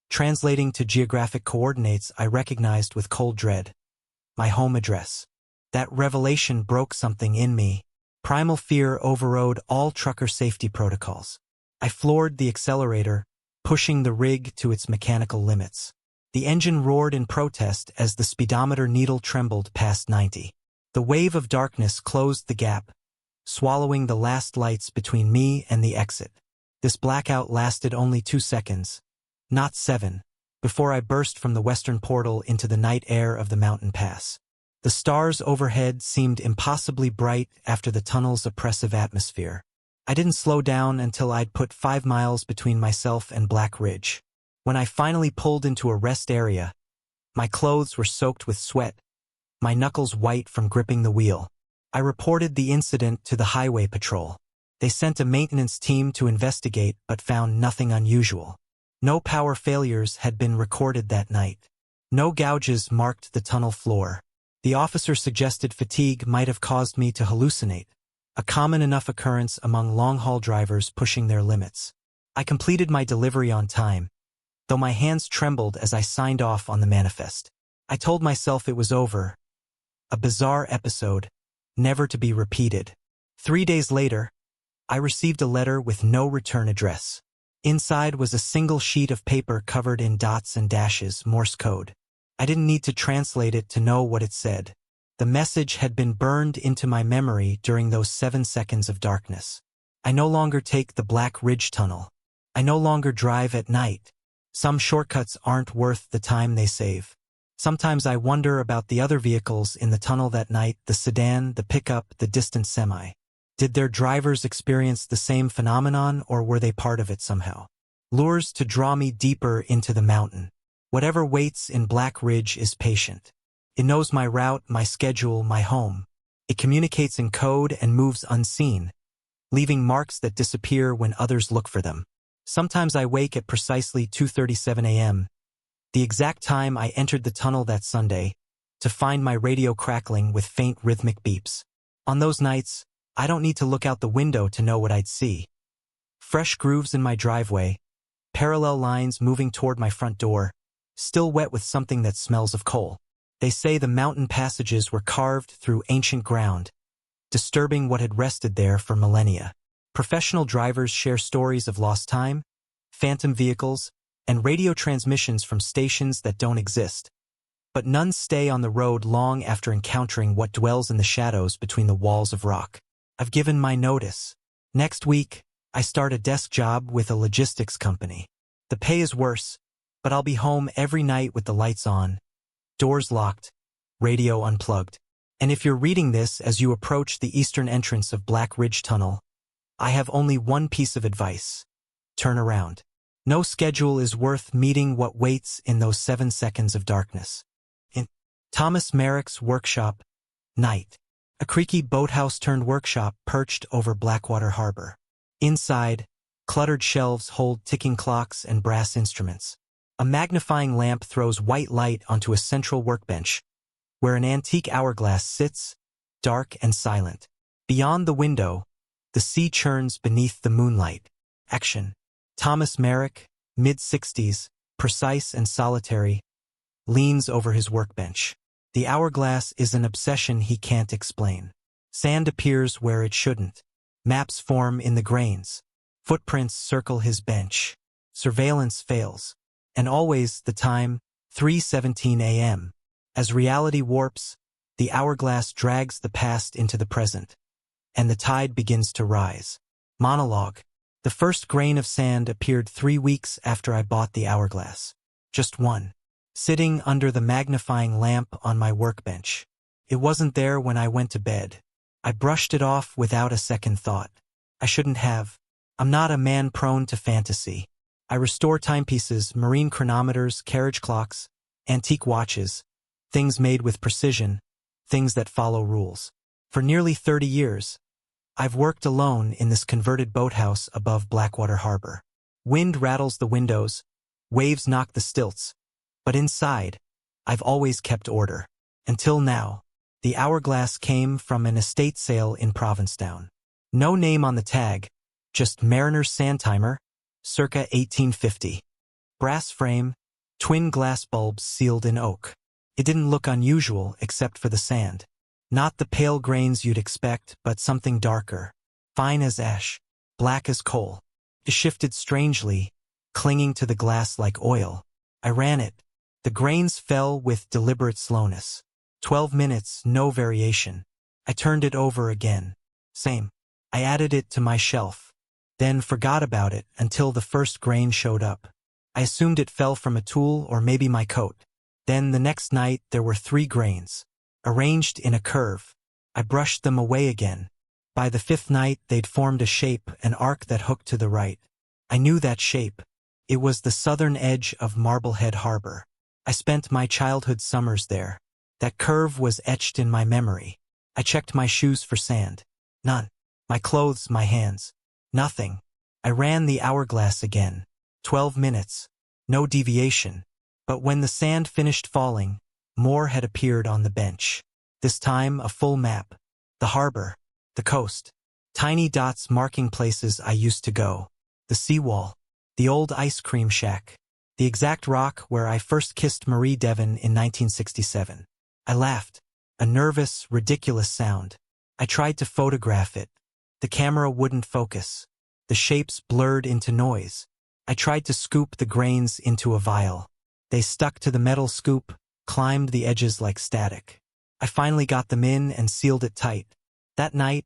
translating to geographic coordinates I recognized with cold dread. My home address. That revelation broke something in me. Primal fear overrode all trucker safety protocols. I floored the accelerator, pushing the rig to its mechanical limits. The engine roared in protest as the speedometer needle trembled past 90. The wave of darkness closed the gap, swallowing the last lights between me and the exit. This blackout lasted only 2 seconds, not 7, before I burst from the western portal into the night air of the mountain pass. The stars overhead seemed impossibly bright after the tunnel's oppressive atmosphere. I didn't slow down until I'd put 5 miles between myself and Black Ridge. When I finally pulled into a rest area, my clothes were soaked with sweat, my knuckles white from gripping the wheel. I reported the incident to the highway patrol. They sent a maintenance team to investigate but found nothing unusual. No power failures had been recorded that night. No gouges marked the tunnel floor. The officer suggested fatigue might have caused me to hallucinate, a common enough occurrence among long-haul drivers pushing their limits. I completed my delivery on time, though my hands trembled as I signed off on the manifest. I told myself it was over, a bizarre episode, never to be repeated. 3 days later, I received a letter with no return address. Inside was a single sheet of paper covered in dots and dashes, Morse code. I didn't need to translate it to know what it said. The message had been burned into my memory during those 7 seconds of darkness. I no longer take the Black Ridge Tunnel. I no longer drive at night. Some shortcuts aren't worth the time they save. Sometimes I wonder about the other vehicles in the tunnel that night, the sedan, the pickup, the distant semi. Did their drivers experience the same phenomenon, or were they part of it somehow? Lures to draw me deeper into the mountain. Whatever waits in Black Ridge is patient. It knows my route, my schedule, my home. It communicates in code and moves unseen, leaving marks that disappear when others look for them. Sometimes I wake at precisely 2:37 a.m., the exact time I entered the tunnel that Sunday, to find my radio crackling with faint rhythmic beeps. On those nights, I don't need to look out the window to know what I'd see. Fresh grooves in my driveway, parallel lines moving toward my front door, still wet with something that smells of coal. They say the mountain passages were carved through ancient ground, disturbing what had rested there for millennia. Professional drivers share stories of lost time, phantom vehicles, and radio transmissions from stations that don't exist. But none stay on the road long after encountering what dwells in the shadows between the walls of rock. I've given my notice. Next week, I start a desk job with a logistics company. The pay is worse, but I'll be home every night with the lights on, doors locked, radio unplugged. And if you're reading this as you approach the eastern entrance of Black Ridge Tunnel, I have only one piece of advice. Turn around. No schedule is worth meeting what waits in those 7 seconds of darkness. In Thomas Merrick's workshop, night. A creaky boathouse-turned-workshop perched over Blackwater Harbor. Inside, cluttered shelves hold ticking clocks and brass instruments. A magnifying lamp throws white light onto a central workbench, where an antique hourglass sits, dark and silent. Beyond the window, the sea churns beneath the moonlight. Action. Thomas Merrick, mid-60s, precise and solitary, leans over his workbench. The hourglass is an obsession he can't explain. Sand appears where it shouldn't. Maps form in the grains. Footprints circle his bench. Surveillance fails. And always the time, 3:17 a.m. As reality warps, the hourglass drags the past into the present. And the tide begins to rise. Monologue. The first grain of sand appeared 3 weeks after I bought the hourglass. Just one. Sitting under the magnifying lamp on my workbench. It wasn't there when I went to bed. I brushed it off without a second thought. I shouldn't have. I'm not a man prone to fantasy. I restore timepieces, marine chronometers, carriage clocks, antique watches, things made with precision, things that follow rules. For nearly 30 years, I've worked alone in this converted boathouse above Blackwater Harbor. Wind rattles the windows, waves knock the stilts, but inside, I've always kept order. Until now, the hourglass came from an estate sale in Provincetown. No name on the tag, just Mariner's Sandtimer, circa 1850. Brass frame, twin glass bulbs sealed in oak. It didn't look unusual except for the sand. Not the pale grains you'd expect, but something darker. Fine as ash, black as coal. It shifted strangely, clinging to the glass like oil. I ran it. The grains fell with deliberate slowness. 12 minutes, no variation. I turned it over again. Same. I added it to my shelf. Then forgot about it until the first grain showed up. I assumed it fell from a tool or maybe my coat. Then the next night there were 3 grains, arranged in a curve. I brushed them away again. By the 5th night they'd formed a shape, an arc that hooked to the right. I knew that shape. It was the southern edge of Marblehead Harbor. I spent my childhood summers there. That curve was etched in my memory. I checked my shoes for sand. None. My clothes, my hands. Nothing. I ran the hourglass again. 12 minutes. No deviation. But when the sand finished falling, more had appeared on the bench. This time a full map. The harbor. The coast. Tiny dots marking places I used to go. The seawall. The old ice cream shack. The exact rock where I first kissed Marie Devon in 1967. I laughed. A nervous, ridiculous sound. I tried to photograph it. The camera wouldn't focus. The shapes blurred into noise. I tried to scoop the grains into a vial. They stuck to the metal scoop, climbed the edges like static. I finally got them in and sealed it tight. That night,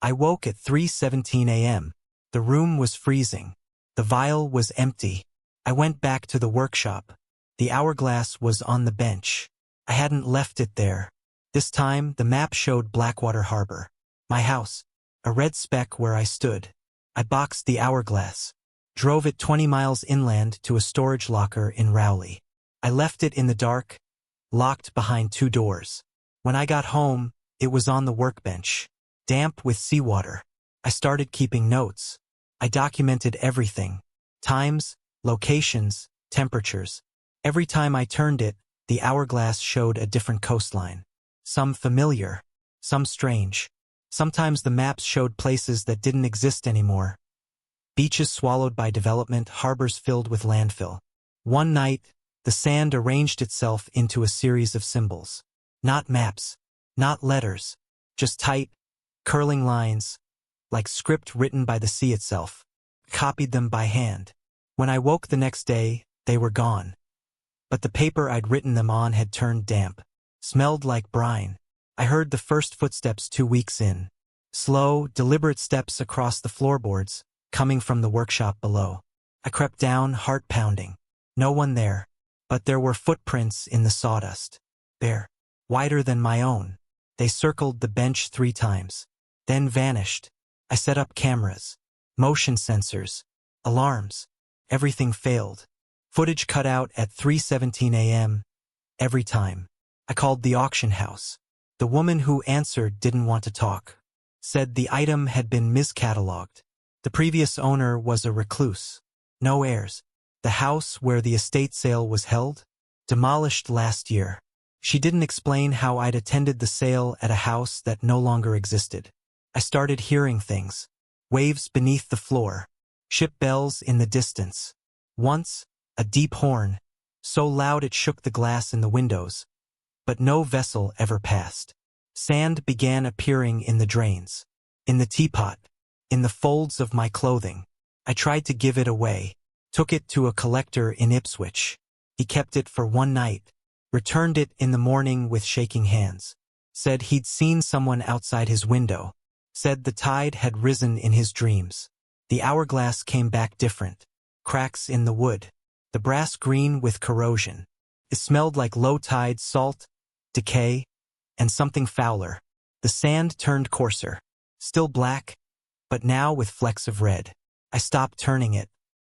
I woke at 3:17 a.m. The room was freezing. The vial was empty. I went back to the workshop. The hourglass was on the bench. I hadn't left it there. This time, the map showed Blackwater Harbor. My house. A red speck where I stood. I boxed the hourglass. Drove it 20 miles inland to a storage locker in Rowley. I left it in the dark, locked behind 2 doors. When I got home, it was on the workbench, damp with seawater. I started keeping notes. I documented everything. Times, locations, temperatures. Every time I turned it, the hourglass showed a different coastline. Some familiar, some strange. Sometimes the maps showed places that didn't exist anymore. Beaches swallowed by development, harbors filled with landfill. One night, the sand arranged itself into a series of symbols. Not maps, not letters, just tight, curling lines, like script written by the sea itself. Copied them by hand. When I woke the next day, they were gone. But the paper I'd written them on had turned damp, smelled like brine. I heard the first footsteps 2 weeks in. Slow, deliberate steps across the floorboards, coming from the workshop below. I crept down, heart pounding. No one there, but there were footprints in the sawdust. Bare, wider than my own. They circled the bench 3 times, then vanished. I set up cameras, motion sensors, alarms. Everything failed. Footage cut out at 3:17 a.m. every time. I called the auction house. The woman who answered didn't want to talk. Said the item had been miscatalogued. The previous owner was a recluse. No heirs. The house where the estate sale was held? Demolished last year. She didn't explain how I'd attended the sale at a house that no longer existed. I started hearing things. Waves beneath the floor. Ship bells in the distance. Once, a deep horn, so loud it shook the glass in the windows. But no vessel ever passed. Sand began appearing in the drains. In the teapot. In the folds of my clothing. I tried to give it away. Took it to a collector in Ipswich. He kept it for one night. Returned it in the morning with shaking hands. Said he'd seen someone outside his window. Said the tide had risen in his dreams. The hourglass came back different. Cracks in the wood. The brass green with corrosion. It smelled like low-tide salt, decay, and something fouler. The sand turned coarser. Still black, but now with flecks of red. I stopped turning it.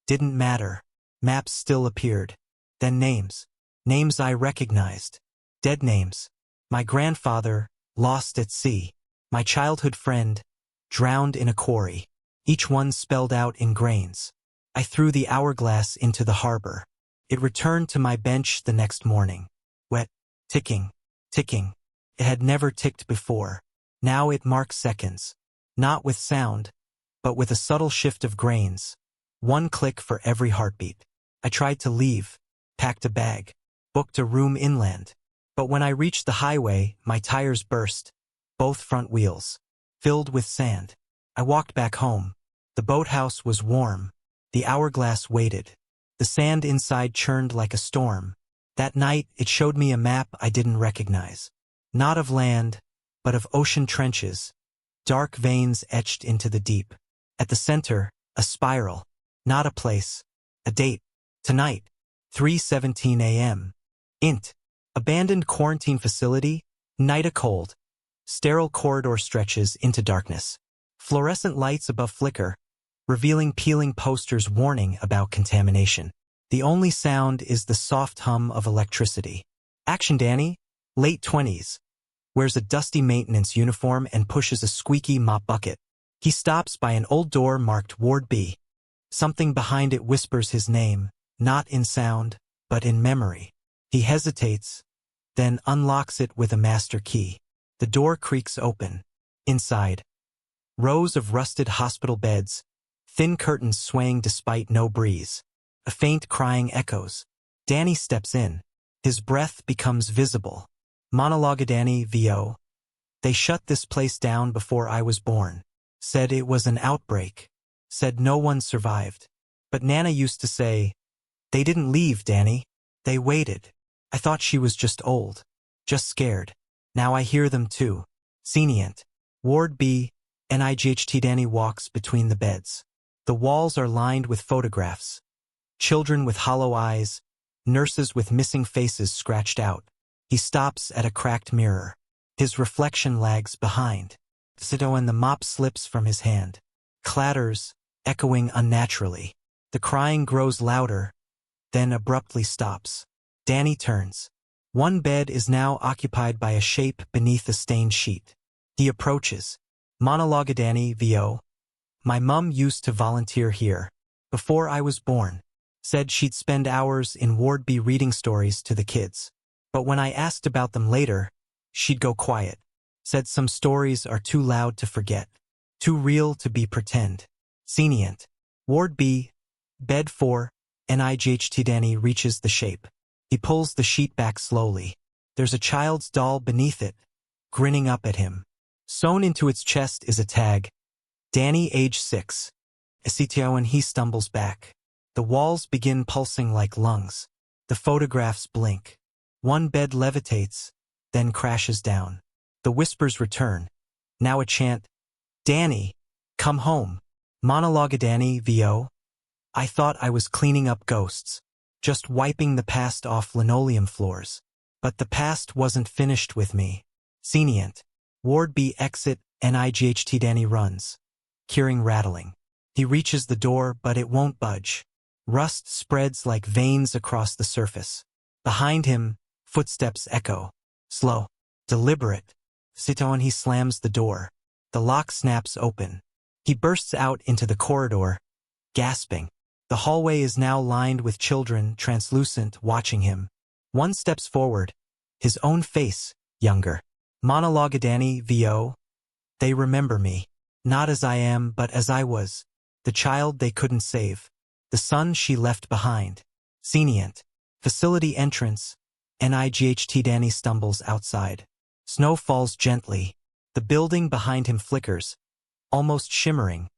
Didn't matter. Maps still appeared. Then names. Names I recognized. Dead names. My grandfather, lost at sea. My childhood friend, drowned in a quarry. Each one spelled out in grains. I threw the hourglass into the harbor. It returned to my bench the next morning. Wet, ticking, ticking. It had never ticked before. Now it marks seconds. Not with sound, but with a subtle shift of grains. One click for every heartbeat. I tried to leave, packed a bag, booked a room inland. But when I reached the highway, my tires burst, both front wheels, filled with sand. I walked back home. The boathouse was warm. The hourglass waited. The sand inside churned like a storm. That night, it showed me a map I didn't recognize. Not of land, but of ocean trenches. Dark veins etched into the deep. At the center, a spiral. Not a place. A date. Tonight. 3:17 a.m. Int. Abandoned quarantine facility. Night a cold. Sterile corridor stretches into darkness. Fluorescent lights above flicker, revealing peeling posters warning about contamination. The only sound is the soft hum of electricity. Action Danny, late 20s, wears a dusty maintenance uniform and pushes a squeaky mop bucket. He stops by an old door marked Ward B. Something behind it whispers his name, not in sound, but in memory. He hesitates, then unlocks it with a master key. The door creaks open. Inside, rows of rusted hospital beds, thin curtains swaying despite no breeze. A faint crying echoes. Danny steps in. His breath becomes visible. Monologue Danny VO. They shut this place down before I was born. Said it was an outbreak. Said no one survived. But Nana used to say, they didn't leave, Danny. They waited. I thought she was just old. Just scared. Now I hear them too. Senient. Ward B. NIGHT. Danny walks between the beds. The walls are lined with photographs. Children with hollow eyes, nurses with missing faces scratched out. He stops at a cracked mirror. His reflection lags behind. And the mop slips from his hand. Clatters, echoing unnaturally. The crying grows louder, then abruptly stops. Danny turns. One bed is now occupied by a shape beneath a stained sheet. He approaches. Monologue Danny VO. My mum used to volunteer here. Before I was born. Said she'd spend hours in Ward B reading stories to the kids. But when I asked about them later, she'd go quiet. Said some stories are too loud to forget. Too real to be pretend. Senient. Ward B. Bed 4. NIGHT. Danny reaches the shape. He pulls the sheet back slowly. There's a child's doll beneath it, grinning up at him. Sewn into its chest is a tag. Danny, age 6. Esitio, and he stumbles back. The walls begin pulsing like lungs. The photographs blink. One bed levitates, then crashes down. The whispers return. Now a chant. Danny, come home. Monologue Danny VO. I thought I was cleaning up ghosts. Just wiping the past off linoleum floors. But the past wasn't finished with me. Senient. Ward B exit. NIGHT. Danny runs. Hearing rattling. He reaches the door, but it won't budge. Rust spreads like veins across the surface. Behind him, footsteps echo. Slow. Deliberate. And he slams the door. The lock snaps open. He bursts out into the corridor, gasping. The hallway is now lined with children, translucent, watching him. One steps forward, his own face, younger. Monologue Danny VO. They remember me. Not as I am, but as I was. The child they couldn't save. The son she left behind. Senient. Facility entrance. NIGHT Danny stumbles outside. Snow falls gently. The building behind him flickers, almost shimmering,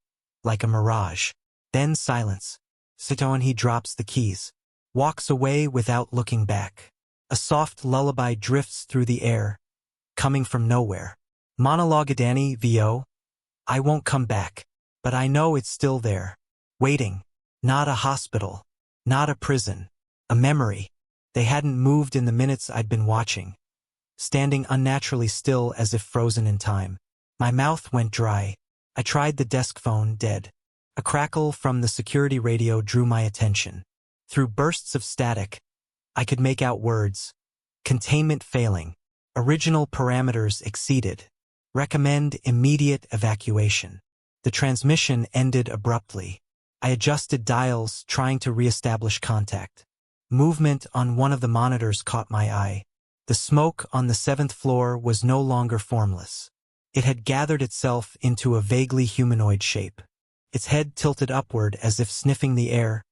like a mirage. Then silence. Sitoan he drops the keys. Walks away without looking back. A soft lullaby drifts through the air, coming from nowhere. Monologue Danny VO. I won't come back, but I know it's still there. Waiting. Not a hospital. Not a prison. A memory. They hadn't moved in the minutes I'd been watching. Standing unnaturally still as if frozen in time. My mouth went dry. I tried the desk phone, dead. A crackle from the security radio drew my attention. Through bursts of static, I could make out words. Containment failing. Original parameters exceeded. Recommend immediate evacuation. The transmission ended abruptly. I adjusted dials, trying to reestablish contact. Movement on one of the monitors caught my eye. The smoke on the 7th floor was no longer formless. It had gathered itself into a vaguely humanoid shape. Its head tilted upward as if sniffing the air.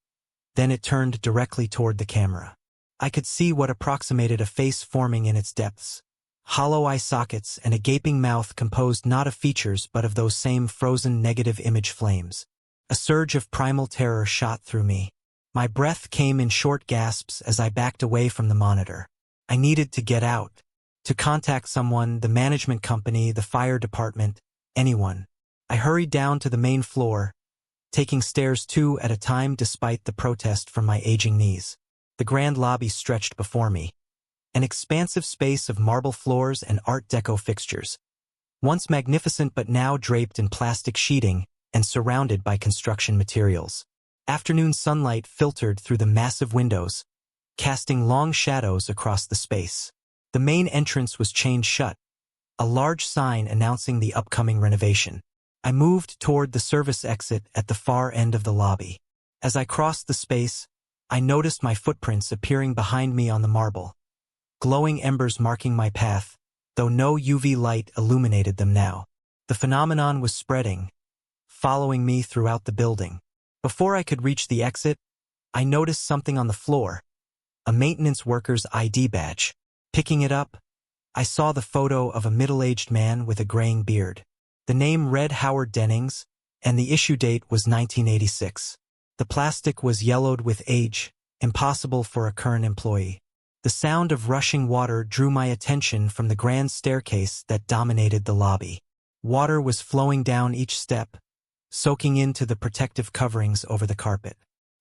Then it turned directly toward the camera. I could see what approximated a face forming in its depths. Hollow eye sockets and a gaping mouth composed not of features but of those same frozen negative image flames. A surge of primal terror shot through me. My breath came in short gasps as I backed away from the monitor. I needed to get out. To contact someone, the management company, the fire department, anyone. I hurried down to the main floor, taking stairs 2 at a time despite the protest from my aging knees. The grand lobby stretched before me. An expansive space of marble floors and Art Deco fixtures. Once magnificent but now draped in plastic sheeting and surrounded by construction materials. Afternoon sunlight filtered through the massive windows, casting long shadows across the space. The main entrance was chained shut, a large sign announcing the upcoming renovation. I moved toward the service exit at the far end of the lobby. As I crossed the space, I noticed my footprints appearing behind me on the marble. Glowing embers marking my path, though no UV light illuminated them now. The phenomenon was spreading, following me throughout the building. Before I could reach the exit, I noticed something on the floor. A maintenance worker's ID badge. Picking it up, I saw the photo of a middle-aged man with a graying beard. The name read Howard Dennings, and the issue date was 1986. The plastic was yellowed with age, impossible for a current employee. The sound of rushing water drew my attention from the grand staircase that dominated the lobby. Water was flowing down each step, soaking into the protective coverings over the carpet.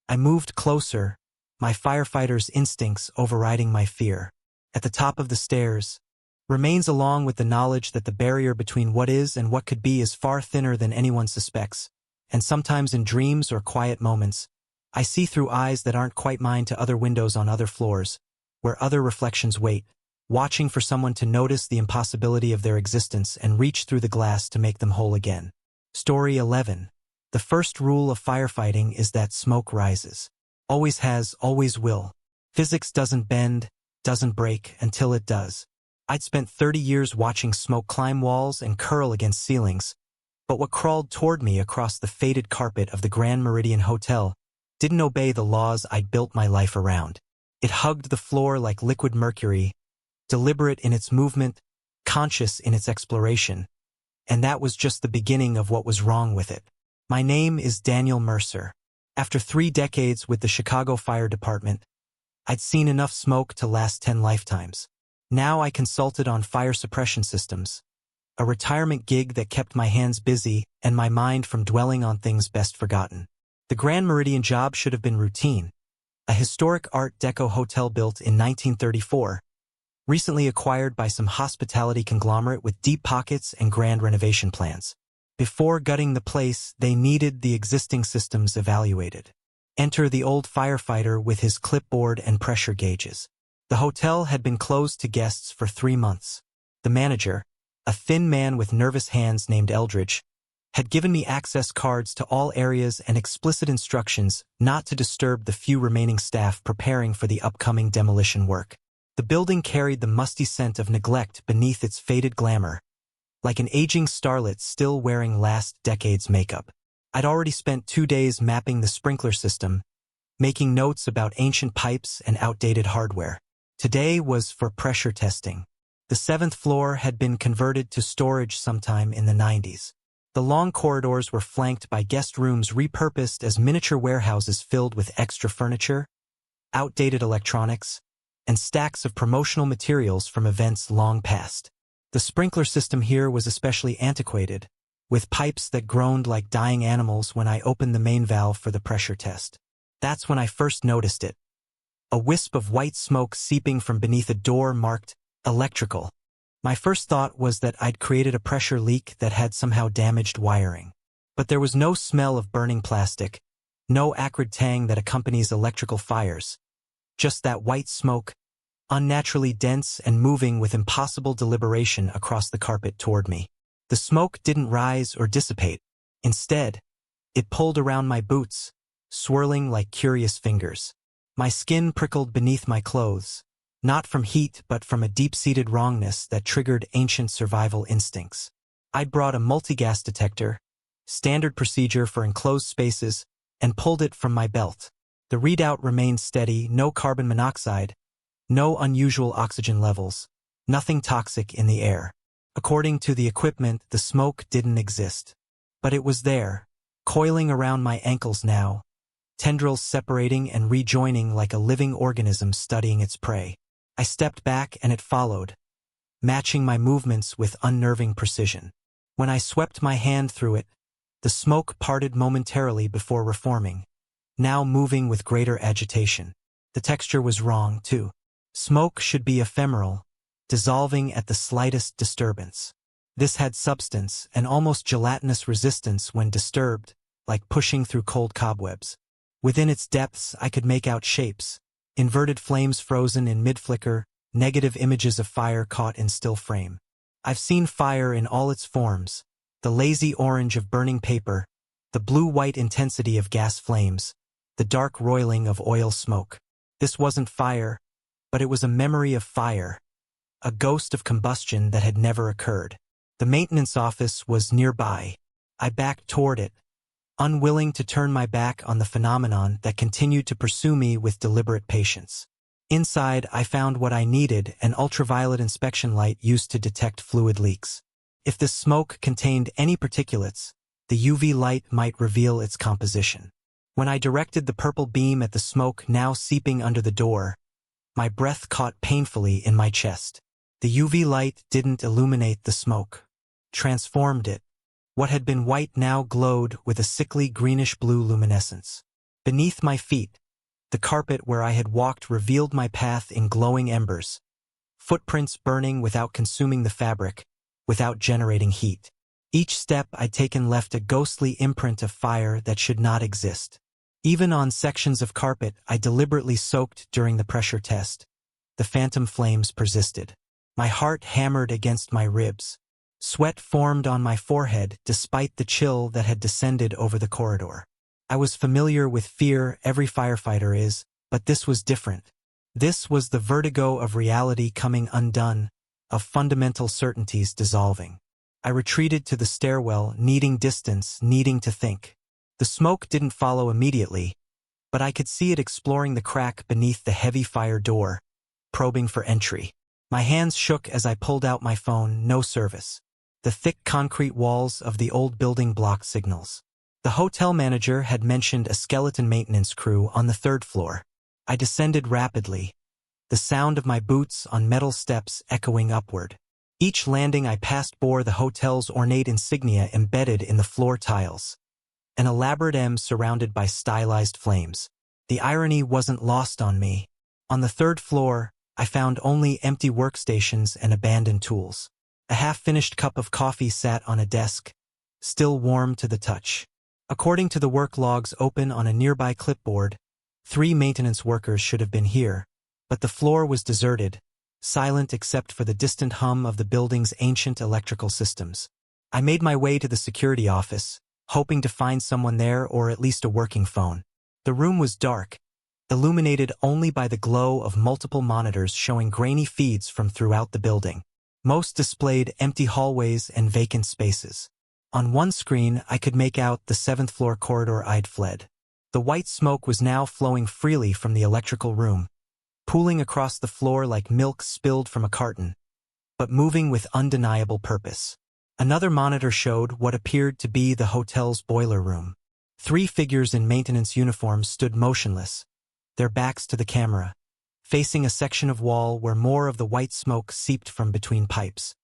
I moved closer, my firefighter's instincts overriding my fear. At the top of the stairs, remains along with the knowledge that the barrier between what is and what could be is far thinner than anyone suspects, and sometimes in dreams or quiet moments, I see through eyes that aren't quite mine to other windows on other floors, where other reflections wait, watching for someone to notice the impossibility of their existence and reach through the glass to make them whole again. Story 11. The first rule of firefighting is that smoke rises. Always has, always will. Physics doesn't bend, doesn't break until it does. I'd spent 30 years watching smoke climb walls and curl against ceilings, but what crawled toward me across the faded carpet of the Grand Meridian Hotel didn't obey the laws I'd built my life around. It hugged the floor like liquid mercury, deliberate in its movement, conscious in its exploration, and that was just the beginning of what was wrong with it. My name is Daniel Mercer. After 3 decades with the Chicago Fire Department, I'd seen enough smoke to last 10 lifetimes. Now I consulted on fire suppression systems, a retirement gig that kept my hands busy and my mind from dwelling on things best forgotten. The Grand Meridian job should have been routine. A historic Art Deco hotel built in 1934, recently acquired by some hospitality conglomerate with deep pockets and grand renovation plans. Before gutting the place, they needed the existing systems evaluated. Enter the old firefighter with his clipboard and pressure gauges. The hotel had been closed to guests for 3 months. The manager, a thin man with nervous hands named Eldridge, had given me access cards to all areas and explicit instructions not to disturb the few remaining staff preparing for the upcoming demolition work. The building carried the musty scent of neglect beneath its faded glamour, like an aging starlet still wearing last decade's makeup. I'd already spent 2 days mapping the sprinkler system, making notes about ancient pipes and outdated hardware. Today was for pressure testing. The 7th floor had been converted to storage sometime in the 90s. The long corridors were flanked by guest rooms repurposed as miniature warehouses filled with extra furniture, outdated electronics, and stacks of promotional materials from events long past. The sprinkler system here was especially antiquated, with pipes that groaned like dying animals when I opened the main valve for the pressure test. That's when I first noticed it. A wisp of white smoke seeping from beneath a door marked electrical. My first thought was that I'd created a pressure leak that had somehow damaged wiring. But there was no smell of burning plastic, no acrid tang that accompanies electrical fires. Just that white smoke, unnaturally dense and moving with impossible deliberation across the carpet toward me. The smoke didn't rise or dissipate. Instead, it pulled around my boots, swirling like curious fingers. My skin prickled beneath my clothes, not from heat but from a deep-seated wrongness that triggered ancient survival instincts. I'd brought a multi-gas detector, standard procedure for enclosed spaces, and pulled it from my belt. The readout remained steady, no carbon monoxide, no unusual oxygen levels, nothing toxic in the air. According to the equipment, the smoke didn't exist. But it was there, coiling around my ankles now, tendrils separating and rejoining like a living organism studying its prey. I stepped back and it followed, matching my movements with unnerving precision. When I swept my hand through it, the smoke parted momentarily before reforming, now moving with greater agitation. The texture was wrong, too. Smoke should be ephemeral, dissolving at the slightest disturbance. This had substance and almost gelatinous resistance when disturbed, like pushing through cold cobwebs. Within its depths I could make out shapes, inverted flames frozen in mid-flicker, negative images of fire caught in still frame. I've seen fire in all its forms, the lazy orange of burning paper, the blue-white intensity of gas flames, the dark roiling of oil smoke. This wasn't fire, but it was a memory of fire, a ghost of combustion that had never occurred. The maintenance office was nearby. I backed toward it, unwilling to turn my back on the phenomenon that continued to pursue me with deliberate patience. Inside, I found what I needed, an ultraviolet inspection light used to detect fluid leaks. If the smoke contained any particulates, the UV light might reveal its composition. When I directed the purple beam at the smoke now seeping under the door, my breath caught painfully in my chest. The UV light didn't illuminate the smoke, transformed it. What had been white now glowed with a sickly greenish-blue luminescence. Beneath my feet, the carpet where I had walked revealed my path in glowing embers, footprints burning without consuming the fabric, without generating heat. Each step I'd taken left a ghostly imprint of fire that should not exist. Even on sections of carpet I deliberately soaked during the pressure test, the phantom flames persisted. My heart hammered against my ribs. Sweat formed on my forehead despite the chill that had descended over the corridor. I was familiar with fear, every firefighter is, but this was different. This was the vertigo of reality coming undone, of fundamental certainties dissolving. I retreated to the stairwell, needing distance, needing to think. The smoke didn't follow immediately, but I could see it exploring the crack beneath the heavy fire door, probing for entry. My hands shook as I pulled out my phone, no service. The thick concrete walls of the old building blocked signals. The hotel manager had mentioned a skeleton maintenance crew on the 3rd floor. I descended rapidly, the sound of my boots on metal steps echoing upward. Each landing I passed bore the hotel's ornate insignia embedded in the floor tiles. An elaborate M surrounded by stylized flames. The irony wasn't lost on me. On the 3rd floor, I found only empty workstations and abandoned tools. A half-finished cup of coffee sat on a desk, still warm to the touch. According to the work logs open on a nearby clipboard, 3 maintenance workers should have been here, but the floor was deserted, silent except for the distant hum of the building's ancient electrical systems. I made my way to the security office, hoping to find someone there or at least a working phone. The room was dark, illuminated only by the glow of multiple monitors showing grainy feeds from throughout the building. Most displayed empty hallways and vacant spaces. On one screen, I could make out the 7th floor corridor I'd fled. The white smoke was now flowing freely from the electrical room, pooling across the floor like milk spilled from a carton, but moving with undeniable purpose. Another monitor showed what appeared to be the hotel's boiler room. 3 figures in maintenance uniforms stood motionless, their backs to the camera, facing a section of wall where more of the white smoke seeped from between pipes.